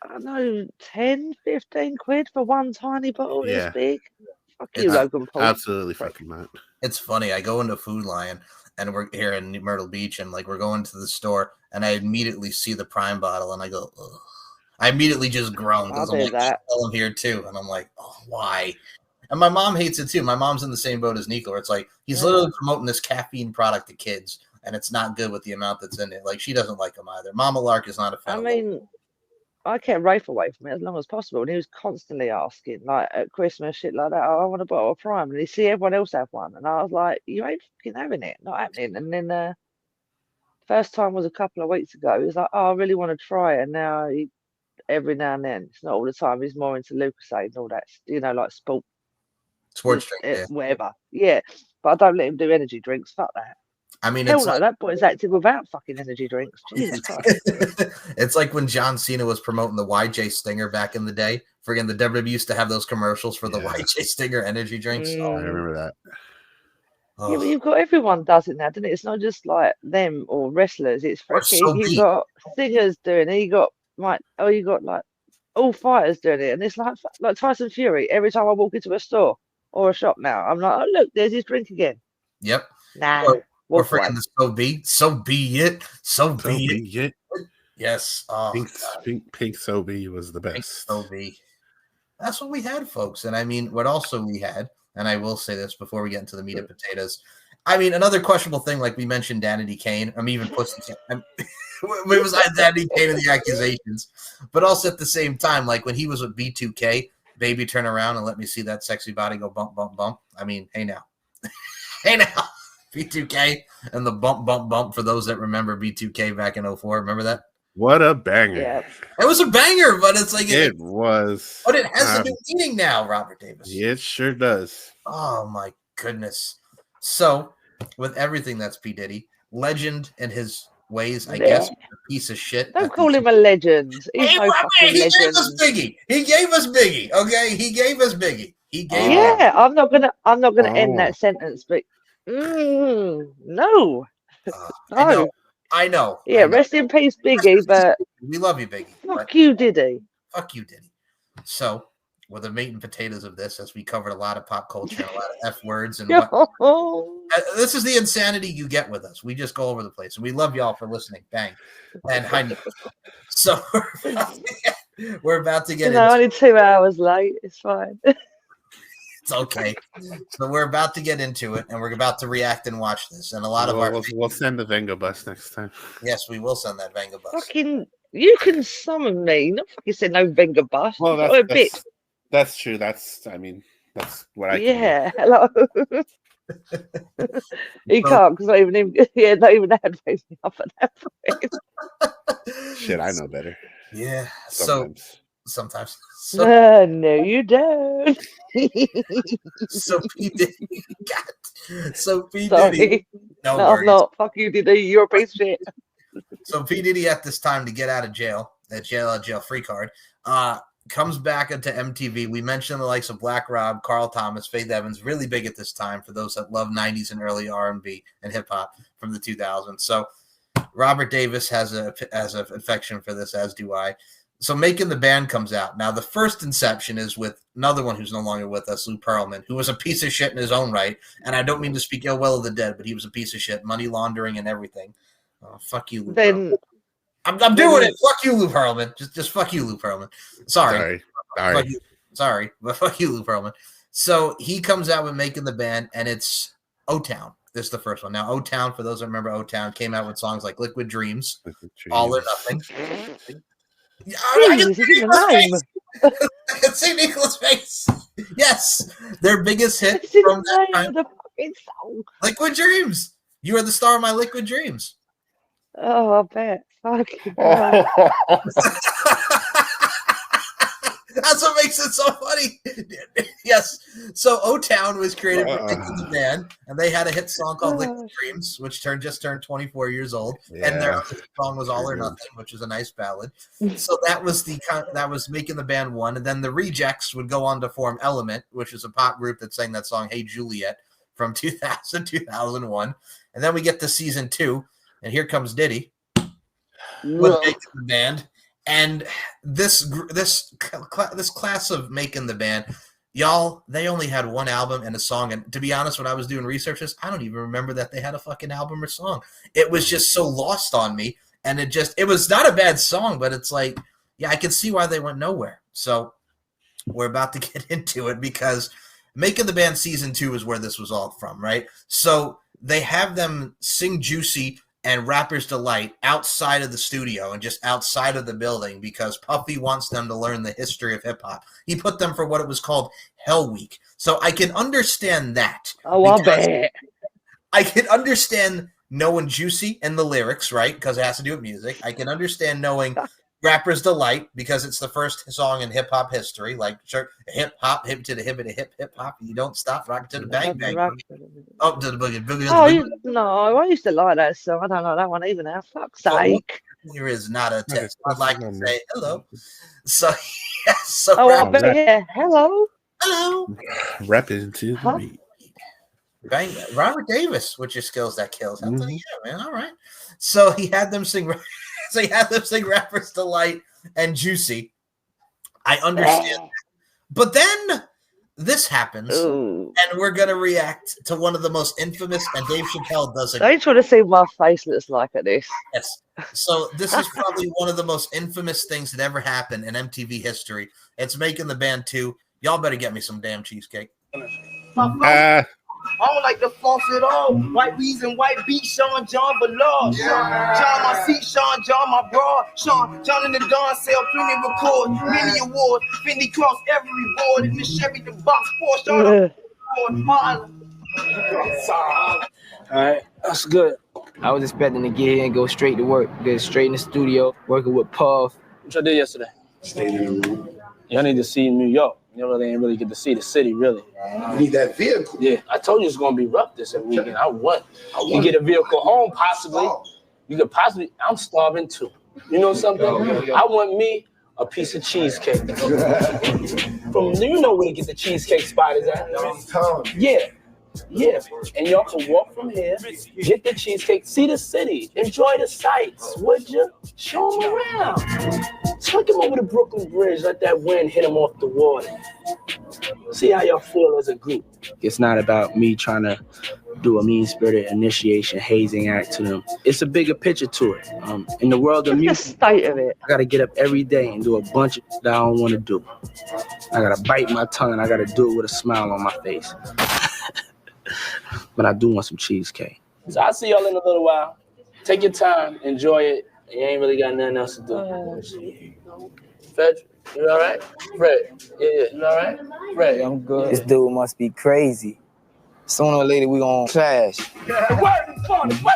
I don't know, 10, 15 quid for one tiny bottle this big. Fuck you, Logan Paul. Absolutely fucking not. It's funny. I go into Food Lion and we're here in Myrtle Beach, and like we're going to the store, and I immediately see the Prime bottle, and I go, ugh. I immediately just groan because I'm like, I sell them here too, and I'm like, oh, why? And my mom hates it too. My mom's in the same boat as Nico. Where it's like he's literally promoting this caffeine product to kids, and it's not good with the amount that's in it. Like she doesn't like them either. Mama Lark is not a fan. I mean, I kept Rafe away from it as long as possible, and he was constantly asking, like at Christmas, shit like that. Oh, I want a bottle of Prime, and he see everyone else have one, and I was like, you ain't fucking having it, not happening. And then first time was a couple of weeks ago. He was like, oh, I really want to try it, and now every now and then, it's not all the time. He's more into Lucasade and all that, like sports drink, whatever. Yeah, but I don't let him do energy drinks. Fuck that. I mean, hell no, that boy's active without fucking energy drinks. Jesus Christ. It's like when John Cena was promoting the YJ Stinger back in the day. Friggin' the WWE used to have those commercials for the YJ Stinger energy drinks. Oh, I remember that. Oh. Yeah, but you've got everyone does it now, doesn't it? It's not just like them or wrestlers. It's freaking you've got singers doing it. You got like all fighters doing it, and it's like Tyson Fury. Every time I walk into a store or a shop now, I'm like, oh look, there's his drink again. Yep. Nah. Or freaking the so be it. Yes. Oh, Pink So Be was the best. Pink So Be. That's what we had, folks. And I mean, what also we had, and I will say this before we get into the meat and potatoes, I mean, another questionable thing, like we mentioned, Danity Kane. I'm even pushing. It was Danity Kane and the accusations, but also at the same time, like when he was with B2K, baby, turn around and let me see that sexy body go bump, bump, bump. I mean, hey now, hey now, B2K and the bump, bump, bump. For those that remember B2K back in 04, remember that? What a banger! Yeah. It was a banger, but it's like it was. But it has a new meaning now, Robert Davis. It sure does. Oh my goodness! So, with everything that's P Diddy, legend in his ways, I guess, a piece of shit. Don't call him a legend. He's he no fucking legend. Gave us Biggie. He gave us Biggie. Okay, he gave us Biggie. He gave. Yeah, I'm not gonna end that sentence, but no. I know. Yeah, rest in peace, Biggie. But we love you, Biggie. Fuck you, Diddy. Fuck you, Diddy. So, with the meat and potatoes of this, as we covered a lot of pop culture and a lot of F words and this is the insanity you get with us. We just go over the place, and we love y'all for listening. Bang and hi. So we're about to get. Only 2 hours late. It's fine. It's okay. So we're about to get into it, and we're about to react and watch this. And a lot of we'll send the Venga bus next time. Yes, we will send that Venga bus. Fucking, you can summon me. Not fucking said no Venga bus. Well, that's true. That's what I. Yeah. Hello. He can't because not even him. Yeah, not even that raised me up at that point. Shit, I know better. Yeah. Sometimes. No, you don't. So P Diddy. So P Sorry. Diddy. No, I'm not. Fuck you, Diddy. You're a piece of shit. So P Diddy at this time to get out of jail, that jail free card, comes back into MTV. We mentioned the likes of Black Rob, Carl Thomas, Faith Evans, really big at this time for those that love 90s and early R&B and hip hop from the 2000s. So Robert Davis has an affection for this, as do I. So Making the Band comes out. Now, the first inception is with another one who's no longer with us, Lou Pearlman, who was a piece of shit in his own right. And I don't mean to speak ill well of the dead, but he was a piece of shit, money laundering and everything. Oh, fuck you, Lou Pearlman. I'm doing it. Fuck you, Lou Pearlman. Just fuck you, Lou Pearlman. Sorry. Sorry, but fuck you, Lou Pearlman. So he comes out with Making the Band, and it's O-Town. This is the first one. Now, O-Town, for those that remember O-Town, came out with songs like Liquid Dreams, All or Nothing. I can see Nicholas' face. Yes, their biggest hit from that time. Liquid Dreams. You are the star of my Liquid Dreams. Oh, I bet. Fuck. That's what makes it so funny. Yes. So O-Town was created by Making the Band, and they had a hit song called Liquid Dreams, which just turned 24 years old. Yeah. And their other song was All or Nothing, which is a nice ballad. So that was Making the Band 1. And then the Rejects would go on to form Element, which is a pop group that sang that song Hey Juliet from 2001. And then we get to season 2, and here comes Diddy with Making the Band. And this class of Making the Band, y'all, they only had one album and a song. And to be honest, when I was doing researches, I don't even remember that they had a fucking album or song. It was just so lost on me. And it was not a bad song, but it's like, yeah, I can see why they went nowhere. So we're about to get into it because Making the Band season 2 is where this was all from, right? So they have them sing Juicy and Rapper's Delight outside of the studio and just outside of the building because Puffy wants them to learn the history of hip-hop. He put them for what it was called Hell Week. So I can understand that. Oh, I'll bet. I can understand knowing Juicy and the lyrics, right? Because it has to do with music. I can understand knowing Rapper's Delight because it's the first song in hip-hop history. Like, sure, hip-hop, hip to the hip, hip-hop. You don't stop, rock to the bang, bang. Up to the boogie, boogie. Oh, no, I used to like that song. I don't know that one even now. Fuck's sake. Here is not a test. I'd like to say hello. So, yes. So I bet, yeah. Hello. Hello. Rap into the beat. Bang, Robert Davis, with your skills that kills. Yeah, man. All right. So he had them sing. So he had them sing Rapper's Delight and Juicy. I understand that. But then this happens, and we're going to react to one of the most infamous, and Dave Chappelle does it. I just want to see what my face looks like at this. Yes. So this is probably one of the most infamous things that ever happened in MTV history. It's Making the Band 2. Y'all better get me some damn cheesecake. I don't like the floss at all. White Rees and white beat, Sean John below. John my seat, Sean John my broad. Sean John in the dawn sell, plenty record, many awards. Fendi cross every board in the Chevy, the box Porsche. Alright, that's good. I was expecting to get here and go straight to work. Get straight in the studio, working with Puff. What y'all did yesterday? Stayed in the room. Y'all need to see New York. You really ain't really get to see the city, really. You need that vehicle. Yeah, I told you it's gonna be rough this weekend. I want. You get a vehicle home, possibly. You could possibly. I'm starving too. You know something? I want me a piece of cheesecake. From you know where to get the cheesecake spot is at? Yeah. Yeah, and y'all can walk from here, get the cheesecake, see the city, enjoy the sights, would you? Show them around. Take them over the Brooklyn Bridge, let that wind hit them off the water. See how y'all feel as a group. It's not about me trying to do a mean-spirited initiation, hazing act to them. It's a bigger picture to it. In the world of music, the state of it. I gotta get up every day and do a bunch of that I don't want to do. I gotta bite my tongue and I gotta do it with a smile on my face. But I do want some cheesecake. So I'll see y'all in a little while. Take your time, enjoy it. You ain't really got nothing else to do. Fred, you all right? Fred, yeah, you all right? Fred, I'm good. This dude must be crazy. Sooner or later we gonna clash. The word is fun. My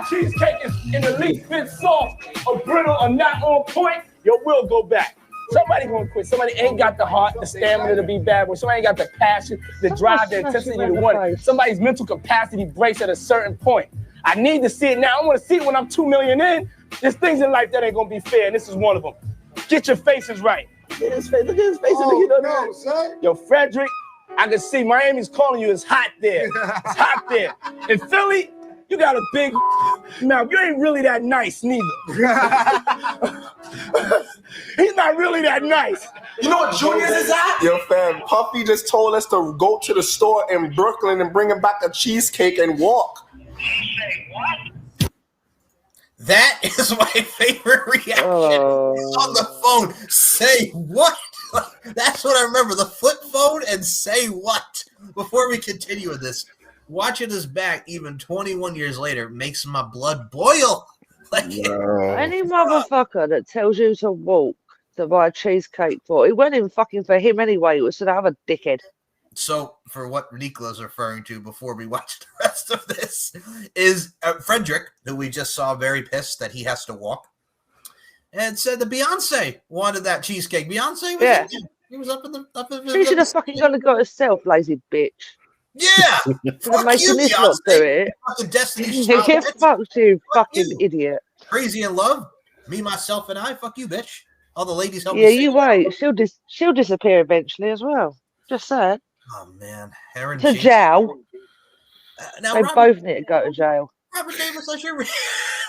cheesecake is in the least bit soft or brittle or not on point. Your will go back. Somebody gonna quit. Somebody ain't got the heart, the stamina to be bad boy. Somebody ain't got the passion, the drive, the intensity to want it. Somebody's mental capacity breaks at a certain point. I need to see it now. I want to see it when I'm 2 million in. There's things in life that ain't gonna be fair, and this is one of them. Get your faces right. Look at his face. Look at his face. Yo, Frederick, I can see Miami's calling you. It's hot there. It's hot there. In Philly, you got a big mouth. You ain't really that nice, neither. He's not really that nice. You know what Junior's is at? Yo, fam, Puffy just told us to go to the store in Brooklyn and bring him back a cheesecake and walk. That is my favorite reaction. On the phone, say what? That's what I remember. The flip phone and say what? Before we continue with this, watching this back even 21 years later makes my blood boil. Any motherfucker that tells you to walk to buy a cheesecake for, it wasn't even fucking for him anyway. It was for the other dickhead. So, for what Nicola's referring to before we watch the rest of this, is Frederick, who we just saw very pissed that he has to walk, and said that Beyonce wanted that cheesecake. Beyonce was he was up in the. She should have fucking gone and got herself, lazy bitch. Yeah, for making this lot do it. Fucking Destiny's Get fucked, you fucking idiot. Crazy in love, me, myself, and I. Fuck you, bitch. All the ladies help. Yeah, you wait. She'll disappear eventually as well. Just saying. Oh man, Aaron to jail. Now they both need to go to jail. Robert Davis, I should.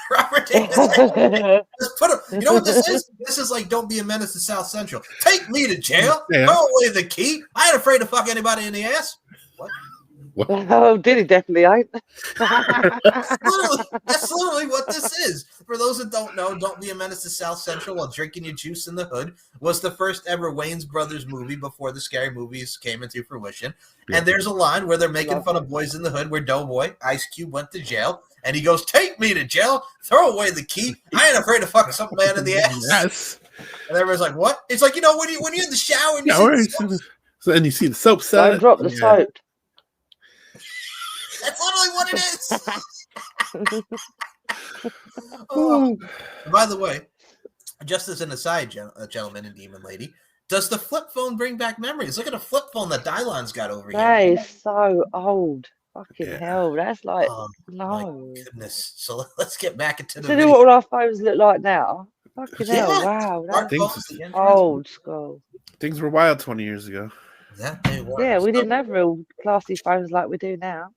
Robert Davis. Just put him. You know what this is? This is like "Don't Be a Menace to South Central." Take me to jail. Throw away the key. I ain't afraid to fuck anybody in the ass. What? Oh, Diddy definitely ain't. That's literally what this is. For those that don't know, Don't Be a Menace to South Central While Drinking Your Juice in the Hood was the first ever Wayans Brothers movie before the scary movies came into fruition. Yeah. And there's a line where they're making fun of Boys in the Hood where Doughboy, Ice Cube, went to jail. And he goes, take me to jail. Throw away the key. I ain't afraid to fuck some man in the ass. Yes. And everybody's like, what? It's like, you know, when you're in the shower and and you see the soap side. Don't drop the soap. That's literally what it is. By the way, just as an aside, gentlemen and demon lady, does the flip phone bring back memories? Look at a flip phone that Dylon's got over here. That is so old. Fucking hell. That's like, no. My goodness. So let's get back into the video. What all our phones look like now. Fucking hell. Wow. That's old school. Things were wild 20 years ago. That they were. Yeah, we didn't have real classy phones like we do now.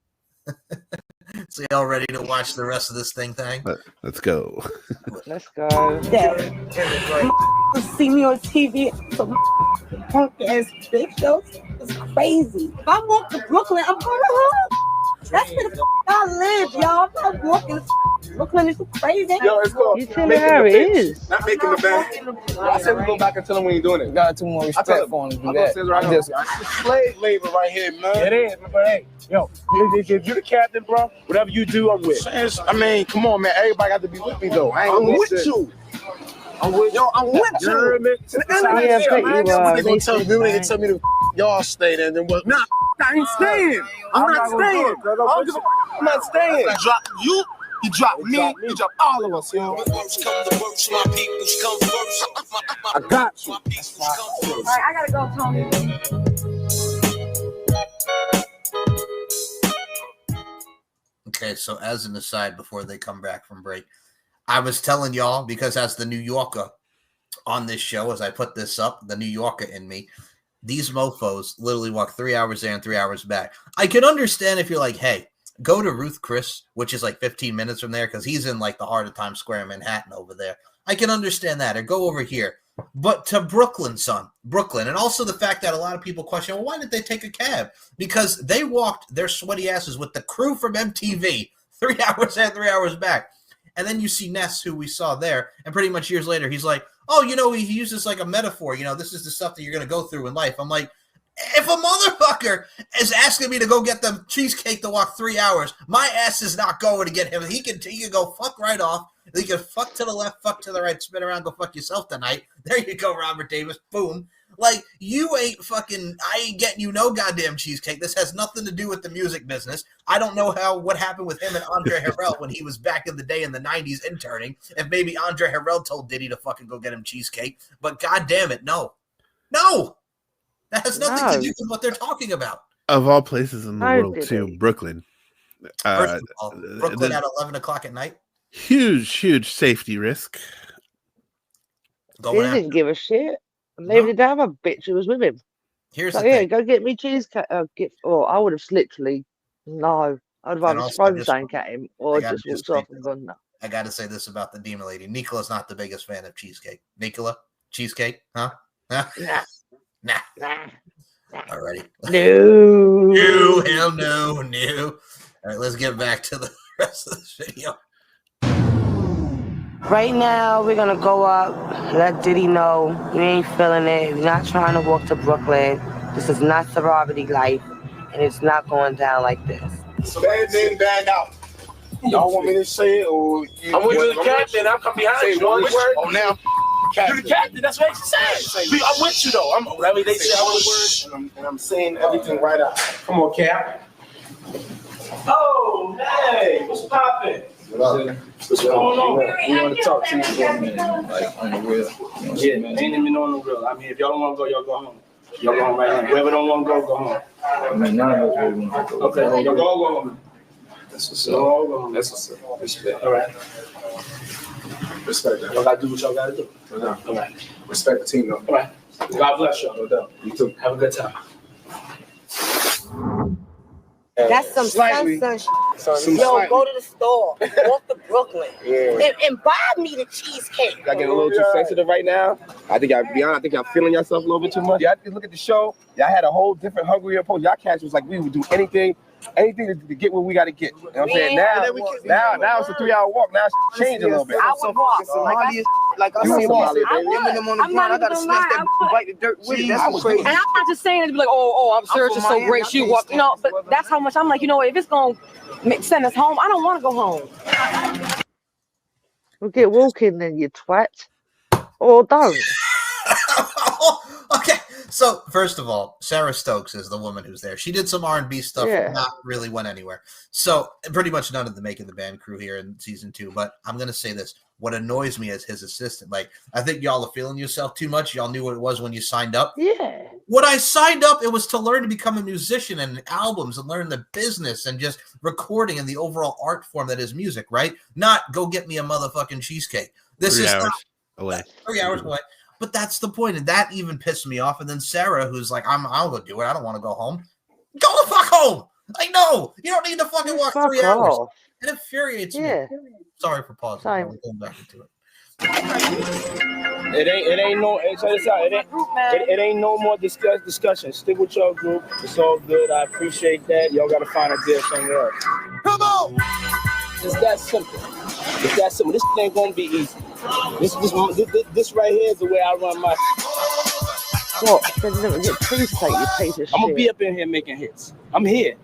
So y'all ready to watch the rest of this thing? Let's go. Let's go. See me on TV, some punk ass bitch shows. It's crazy. If I walk to Brooklyn, I'm going home. That's where the I live, y'all. I'm not walking. Brooklyn is crazy. Yo, it's called You tell me how it is. not making the band. I said we go back and tell him we ain't doing it. Got too more respect for him to do that. It's slave labor right here, man. It is, but hey, yo, if you the captain, bro, whatever you do, I'm with. I mean, come on, man. Everybody got to be with me, though. I'm with you. I'm with you. I'm with you. Yeah, I bet you are. They gonna tell me to y'all stay there, then what? Nah, I ain't staying. I'm not staying. I'm not staying. You drop you. You drop me. You drop all of us, yo. I got you. All right, I gotta go, Tony. Okay, so as an aside, before they come back from break, I was telling y'all, because as the New Yorker on this show, as I put this up, the New Yorker in me, these mofos literally walk 3 hours there and 3 hours back. I can understand if you're like, hey, go to Ruth Chris, which is like 15 minutes from there, because he's in like the heart of Times Square in Manhattan over there. I can understand that. Or go over here. But to Brooklyn, son, Brooklyn. And also the fact that a lot of people question, well, why did they take a cab? Because they walked their sweaty asses with the crew from MTV 3 hours and 3 hours back. And then you see Ness, who we saw there, and pretty much years later, he's like, oh, you know, he uses like a metaphor. You know, this is the stuff that you're going to go through in life. I'm like, if a motherfucker is asking me to go get the cheesecake to walk 3 hours, my ass is not going to get him. He can go fuck right off. He can fuck to the left, fuck to the right, spin around, go fuck yourself tonight. There you go, Robert Davis. Boom. Like, you ain't fucking, I ain't getting you no goddamn cheesecake. This has nothing to do with the music business. I don't know what happened with him and Andre Harrell when he was back in the day in the 90s interning. If maybe Andre Harrell told Diddy to fucking go get him cheesecake. But goddamn it, no. No! That has nothing to do with what they're talking about. Of all places in the world, too, Brooklyn. First of all, Brooklyn at 11 o'clock at night? Huge safety risk. He didn't give a shit. Leave it down, a bitch who was with him. Here's the thing. Go get me cheesecake. I would have literally, no. I'd rather thrown something at him or just walked off and gone, no. I got to say this about the Demon Lady. Nicola's not the biggest fan of cheesecake. Nicola, cheesecake? Huh? Nah. Alrighty. No. Hell no. All right, let's get back to the rest of this video. Right now, we're gonna go up, let Diddy know we ain't feeling it. We're not trying to walk to Brooklyn. This is not sorority life, and it's not going down like this. Band in, band out. Y'all want me to say it, or you? I'm with you, the captain. I'm coming behind you. One word. Oh, now. You're the captain. That's what they say. I'm with you, though. Whatever they say, I'm with you. And I'm saying everything right out. Come on, Cap. Oh, hey, what's poppin'? What's going on? We want to talk to you for a minute, like on the real. Yeah, ain't even on the real. I mean, if y'all don't want to go, y'all go home. Y'all go home right now. Whoever don't want to go home. I mean, none of us really want to go. Okay, y'all go home. That's what's up. That's what's up. Respect. All right. Respect that. Y'all got to do what y'all got to do. No. All right. Respect the team, though. All right. God bless y'all. No doubt. You too. Have a good time. That's some Slightly. sunshine. Yo, go to the store. Walk to Brooklyn. Yeah. And buy me the cheesecake. Y'all getting a little too sensitive right now. I think y'all, be honest, I think y'all feeling yourself a little bit too much. Y'all look at the show. Y'all had a whole different hungry approach. Y'all cats was like, we would do anything to get what we got to get. You know what I'm saying? Now it's a 3-hour walk. Now it's changed a little bit. I would walk. Like I You see Somali, them on the I'm ground. not I gotta even smash that gonna lie. bite the dirt with it. That's crazy. And I'm not just saying it to be like, I'm sure it's just so great. She walked, but that's how much I'm like, if it's gonna send us home, I don't want to go home. Well, get walking then, you twat. Or don't. Okay, so first of all, Sarah Stokes is the woman who's there. She did some R&B stuff, not really went anywhere. So pretty much none of the Making the Band crew here in season 2. But I'm going to say this. What annoys me is his assistant. Like, I think y'all are feeling yourself too much. Y'all knew what it was when you signed up. Yeah. When I signed up, it was to learn to become a musician and albums and learn the business and just recording and the overall art form that is music, right? Not go get me a motherfucking cheesecake. This 3 is hours not, away. 3 hours away. But that's the point. And that even pissed me off. And then Sarah, who's like, I'll go do it. I don't want to go home. Go the fuck home. Like, no, you don't need to fucking walk 3 hours. It infuriates me. Sorry for pausing. I'm going back into it. It ain't no. Check this out. It ain't no more discussion. Stick with your group. It's all good. I appreciate that. Y'all gotta find a deal somewhere else. Come on. It's that simple. It's that simple. This ain't gonna be easy. This right here is the way I run my. What? Then never get cheesecake, you piece of shit. I'm gonna be up in here making hits. I'm here.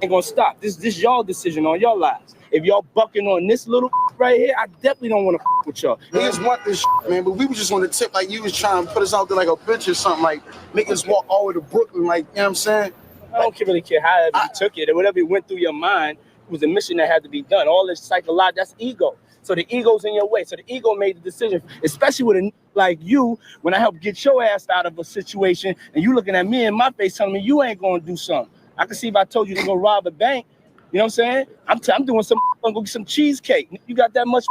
Ain't gonna stop. This y'all decision on your lives. If y'all bucking on this little right here, I definitely don't want to with y'all. Niggas want this man, but we was just on the tip like you was trying to put us out there like a bitch or something, like make us walk all the way to Brooklyn, like, you know what I'm saying? I don't really care however you took it or whatever went through your mind. It was a mission that had to be done. All this psychological, that's ego. So the ego's in your way. So the ego made the decision, especially with a like you, when I helped get your ass out of a situation and you looking at me in my face telling me you ain't gonna do something. I can see if I told you to go rob a bank, you know what I'm saying? I'm doing some, I'm gonna go get some cheesecake. You got that much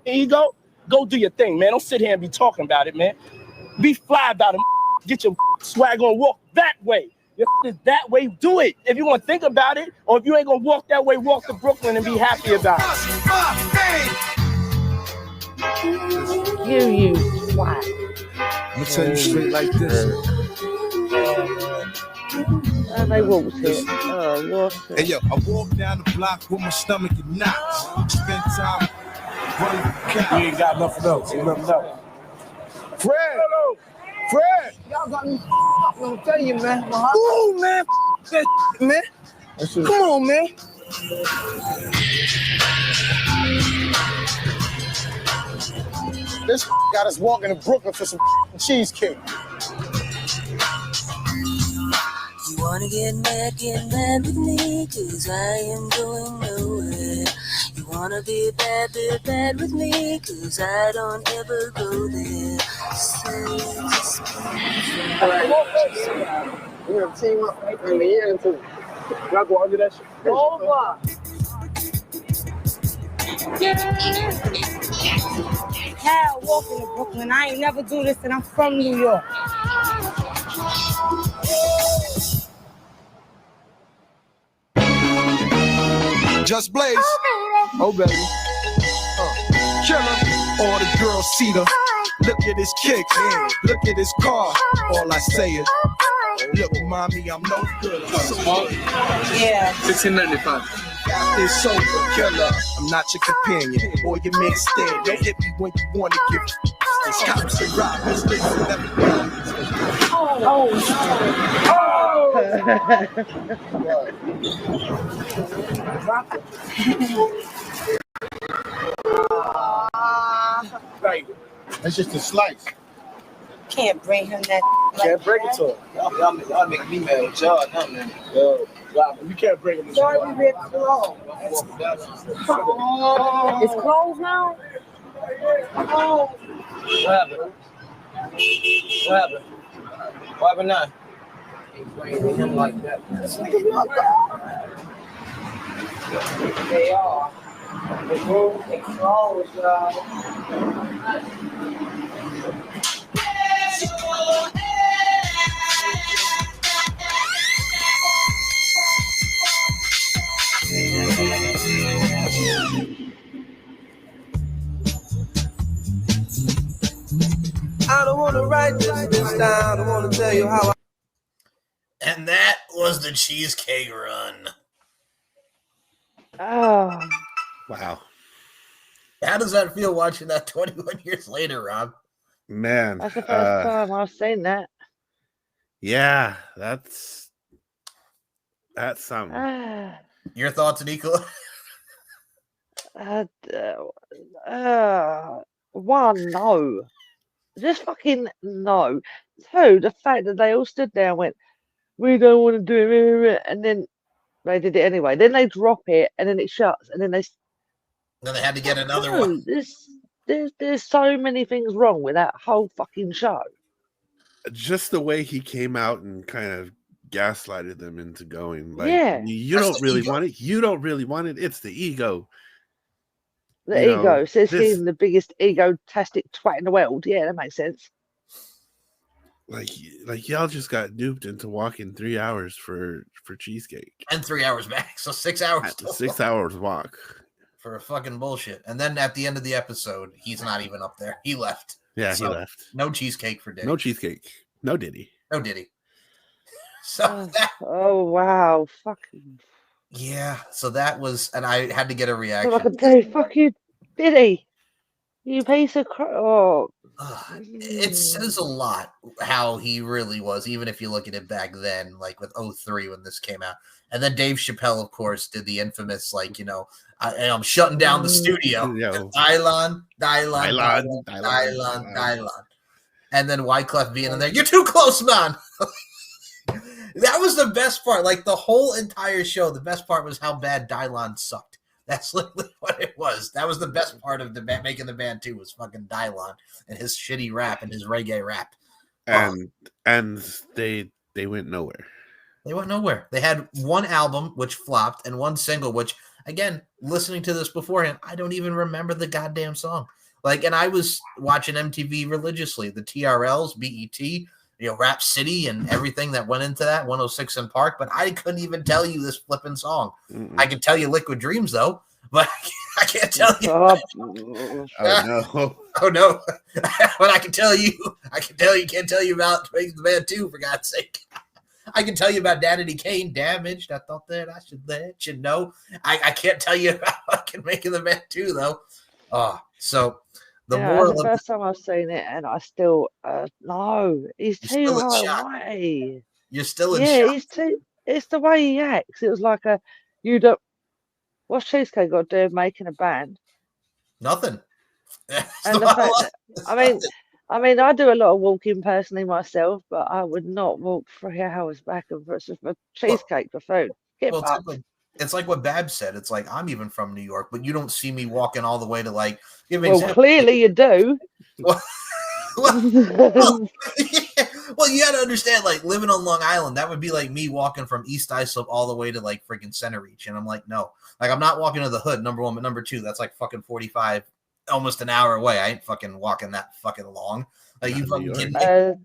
ego? Go do your thing, man. Don't sit here and be talking about it, man. Be fly about it. Get your swag on, walk that way. If it's that way, do it. If you want to think about it, or if you ain't gonna walk that way, walk to Brooklyn and be happy about it. You swag. I'm gonna tell you straight like this. And they walked it. Oh, what's it? Hey yo, I walk down the block with my stomach in knots. Spend time running the count. You ain't got nothing else. You never know. Fred! Fred! Y'all got me. I'm gonna tell you, man. Ooh, man! That man! Come on, man! This got us walking to Brooklyn for some cheesecake. You wanna get mad with me, 'cause I am going nowhere. You wanna be bad with me, 'cause I don't ever go there. So just We're gonna team up in the end too. Y'all go under that shit. Over. Hell, walking to Brooklyn. I ain't never do this, and I'm from New York. Just Blaze. Oh, baby. Killer. All the girls see the. Look at his kicks. Look at his car. All I say is, look, mommy, I'm no good. Yeah. 1695. It's over, killer. I'm not your companion or your man stand. Don't hit me when you want to give. It's cops and robbers. Listen, let me go. Right. That's just a slice. Can't bring him that. Can't break it to him. Y'all make me mad with y'all, not man. Yo, you can't break it. Sorry, we're closed. It's closed now? Oh. What happened? What happened? What happened now? Him like that. They are. They closed, y'all. I don't want to write this down. I want to tell you how I. And that was the Cheesecake Run. Oh. Wow. How does that feel watching that 21 years later, Rob? Man. That's the first time I've seen that. Yeah, that's something. Your thoughts, Nico? One, no. Just fucking no. Two, the fact that they all stood there and went, we don't want to do it, and then they did it anyway. Then they drop it, and then it shuts, and then they had to get another one. There's so many things wrong with that whole fucking show. Just the way he came out and kind of gaslighted them into going. Like, yeah, you don't really want it. You don't really want it. It's the ego. The ego says he's the biggest egotastic twat in the world. Yeah, that makes sense. Like y'all just got duped into walking 3 hours for cheesecake and 3 hours back, so 6 hours. 6 hours walk for fucking bullshit. And then at the end of the episode, he's not even up there. He left. Yeah, So, he left. No cheesecake for Diddy. No cheesecake. No Diddy. No Diddy. So oh wow, fucking. Yeah, so that was, and I had to get a So reaction. I could say, fuck you, Diddy. You piece of crap. Oh. It says a lot how he really was, even if you look at it back then, like with 03 when this came out. And then Dave Chappelle, of course, did the infamous, like, I'm shutting down the studio. Dylon. And then Wyclef being in there, you're too close, man. That was the best part. Like, the whole entire show, the best part was how bad Dylon sucked. That's literally what it was. That was the best part of making the band too, was fucking Dylon and his shitty rap and his reggae rap. And they went nowhere. They went nowhere. They had one album which flopped and one single which, again, listening to this beforehand, I don't even remember the goddamn song. Like, and I was watching MTV religiously, the TRLs, BET, Rap City and everything that went into that, 106 in Park, but I couldn't even tell you this flipping song. I can tell you Liquid Dreams, though, but I can't tell you. Oh, no. But I can tell you, can't tell you about Making the Band 2, for God's sake. I can tell you about Danity Kane, Damaged. I thought that I should let you know. I can't tell you about fucking Making the Band 2, though. So... The first time I've seen it, and I still no, he's too high away. You're still in shock. He's too. It's the way he acts. It was like you don't. What's Cheesecake got to do with making a band? Nothing. And the fact that, I mean, I do a lot of walking personally myself, but I would not walk 3 hours back and forth for cheesecake for food. It's like what Babs said. It's like, I'm even from New York, but you don't see me walking all the way to like. Clearly you do. Well, you got to understand, like living on Long Island, that would be like me walking from East Islip all the way to like freaking Center Reach. And I'm like, no, like I'm not walking to the hood, number one, but number two, that's like fucking 45, almost an hour away. I ain't fucking walking that fucking long. Like you fucking kidding me?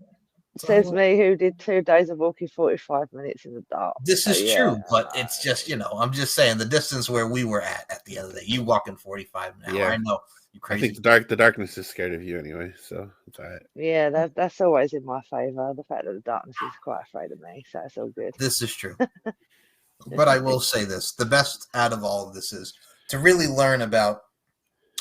Says me who did 2 days of walking 45 minutes in the dark. This is true, but it's just, I'm just saying the distance where we were at the end of the day, you walking 45 an hour. Yeah. I know. You crazy. I think the darkness is scared of you anyway, so it's all right. Yeah, that's always in my favor. The fact that the darkness is quite afraid of me, so it's all good. This is true. But I will say this. The best out of all of this is to really learn about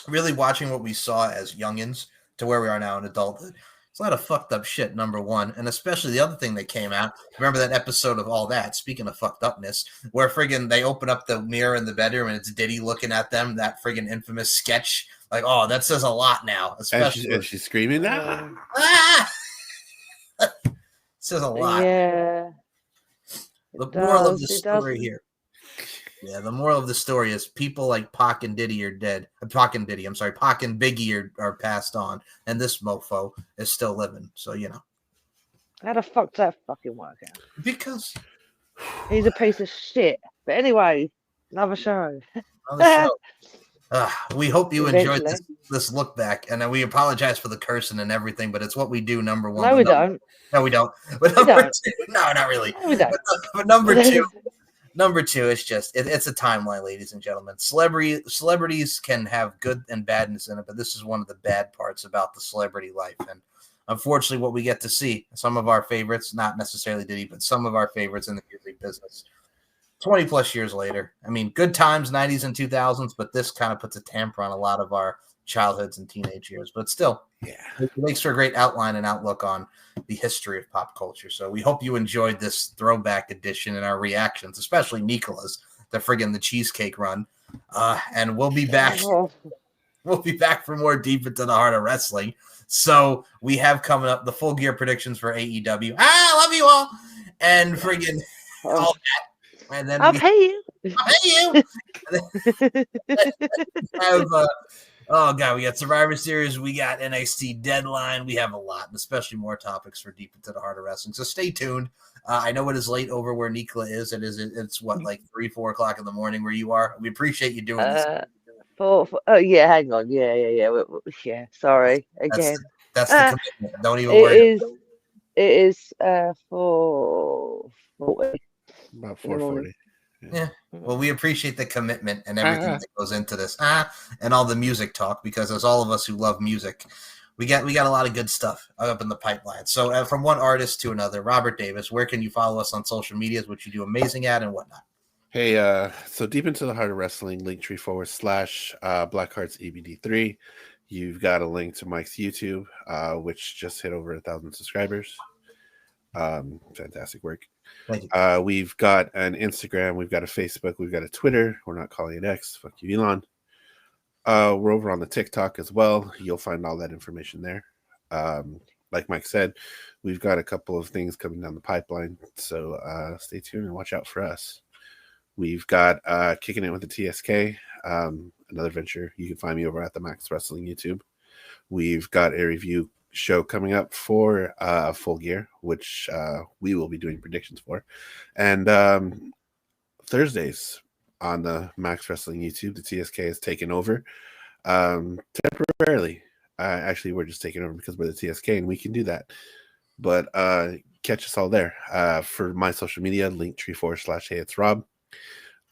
really watching what we saw as youngins to where we are now in adulthood. It's a lot of fucked up shit, number one. And especially the other thing that came out. Remember that episode of All That, speaking of fucked upness, where friggin' they open up the mirror in the bedroom and it's Diddy looking at them, that friggin' infamous sketch. Like, oh, that says a lot now. Especially and she's screaming, It says a lot. Yeah. The moral of the story here. Yeah, the moral of the story is people like Pac and Diddy are dead. Pac and Biggie are passed on, and this mofo is still living. So, How the fuck does that fucking work out? Because he's a piece of shit. But anyway, another show. We hope you enjoyed this look back, and we apologize for the cursing and everything, but it's what we do. Number one. No, we don't. No, we don't. But number two, no, not really. No, we don't. But number two. Number two, it's just it's a timeline, ladies and gentlemen. Celebrities can have good and badness in it, but this is one of the bad parts about the celebrity life. And unfortunately, what we get to see, some of our favorites, not necessarily Diddy, but some of our favorites in the music business, 20 plus years later. I mean, good times, 90s and 2000s, but this kind of puts a tamper on a lot of our childhoods and teenage years. But still, it makes for a great outline and outlook on the history of pop culture. So we hope you enjoyed this throwback edition and our reactions, especially Nicola's, the friggin' the cheesecake run. And we'll be back. We'll be back for more Deep Into the Heart of Wrestling. So we have coming up the Full Gear predictions for AEW. I love you all. And friggin' all that. And then I'll pay you. Oh, God, we got Survivor Series. We got NXT Deadline. We have a lot, and especially more topics for Deep Into the Heart of Wrestling. So stay tuned. I know it is late over where Nicola is. It's what, like 3-4 o'clock in the morning where you are? We appreciate you doing this. Yeah, hang on. Yeah. Sorry. Again. That's the commitment. Don't even worry. It is 4:40. About 4:40. Yeah. Well, we appreciate the commitment and everything that goes into this, and all the music talk, because as all of us who love music, we got a lot of good stuff up in the pipeline. So from one artist to another, Robert Davis, where can you follow us on social medias, which you do amazing at and whatnot? Hey, so Deep Into the Heart of Wrestling, Linktree / Blackhearts EBD3. You've got a link to Mike's YouTube, which just hit over 1,000 subscribers. Fantastic work. Thank you. We've got an Instagram, we've got a Facebook, we've got a Twitter. We're not calling it X. Fuck you, Elon. We're over on the TikTok as well. You'll find all that information there. Like Mike said, we've got a couple of things coming down the pipeline, so stay tuned and watch out for us. We've got Kicking It with the TSK, another venture. You can find me over at the Max Wrestling YouTube. We've got a review show coming up for Full Gear, which we will be doing predictions for. And Thursdays on the Max Wrestling YouTube, the TSK has taken over temporarily. Actually, we're just taking over because we're the TSK and we can do that. But catch us all there. For my social media, Linktree / Hey It's Rob.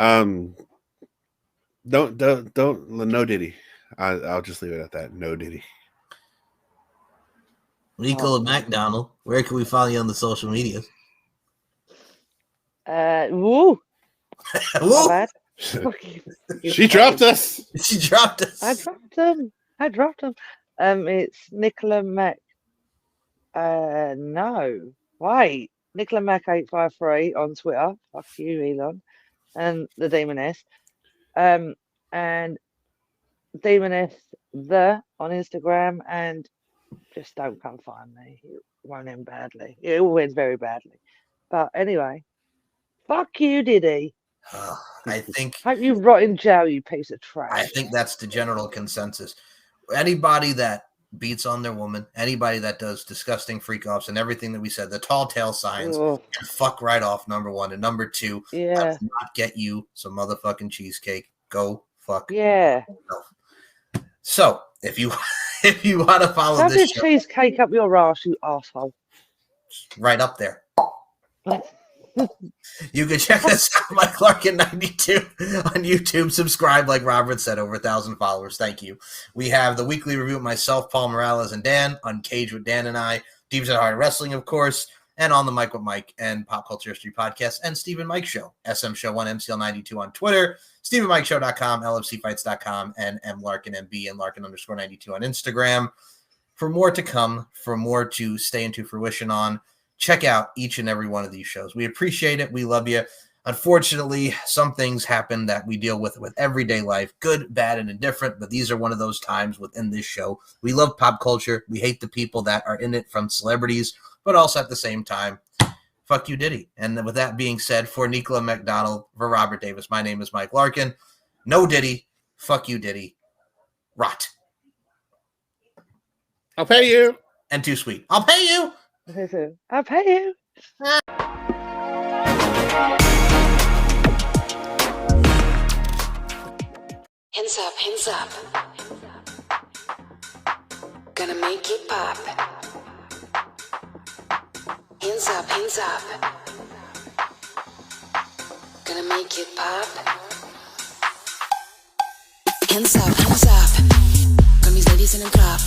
Don't no Diddy. I'll just leave it at that. No Diddy. Nicola McDonald, where can we follow you on the social media? Woo. Woo. She dropped us. She dropped us. I dropped them. It's Nicola Mac. No. Wait. Nicola Mac 853 on Twitter. Fuck you, Elon. And the Demoness. And Demoness the on Instagram, and just don't come find me. It won't end badly. It will end very badly. But anyway, fuck you, Diddy. I think. Hope you rot in jail, you piece of trash. I think that's the general consensus. Anybody that beats on their woman, anybody that does disgusting freak offs and everything that we said, the tall tale signs, can fuck right off, number one. And number two, I will not get you some motherfucking cheesecake. Go fuck yourself. So if you want to follow Have this your cheesecake up your ass, you asshole. right up there. You can check us out, Mike Larkin 92 on YouTube. Subscribe, like Robert said, over 1,000 followers. Thank you. We have the weekly review with myself, Paul Morales, and Dan. Uncaged with Dan and I. Deep Into the Heart of Wrestling, of course. And On the Mic with Mike and Pop Culture History Podcast and Stephen Mike Show. SM Show 1 MCL92 on Twitter. StephenMikeShow.com, LFCfights.com, and MLarkinMB and Larkin_92 on Instagram. For more to come, for more to stay into fruition on, check out each and every one of these shows. We appreciate it. We love you. Unfortunately, some things happen that we deal with everyday life, good, bad, and indifferent, but these are one of those times within this show. We love pop culture. We hate the people that are in it, from celebrities, but also at the same time, fuck you, Diddy. And with that being said, for Nicola McDonald, for Robert Davis, my name is Mike Larkin. No Diddy. Fuck you, Diddy. Rot. I'll pay you. And too sweet. I'll pay you. I'll pay you. Hands up, hands up. Gonna make it pop. Hands up, hands up. Gonna make it pop. Hands up, hands up. Got these ladies in the club.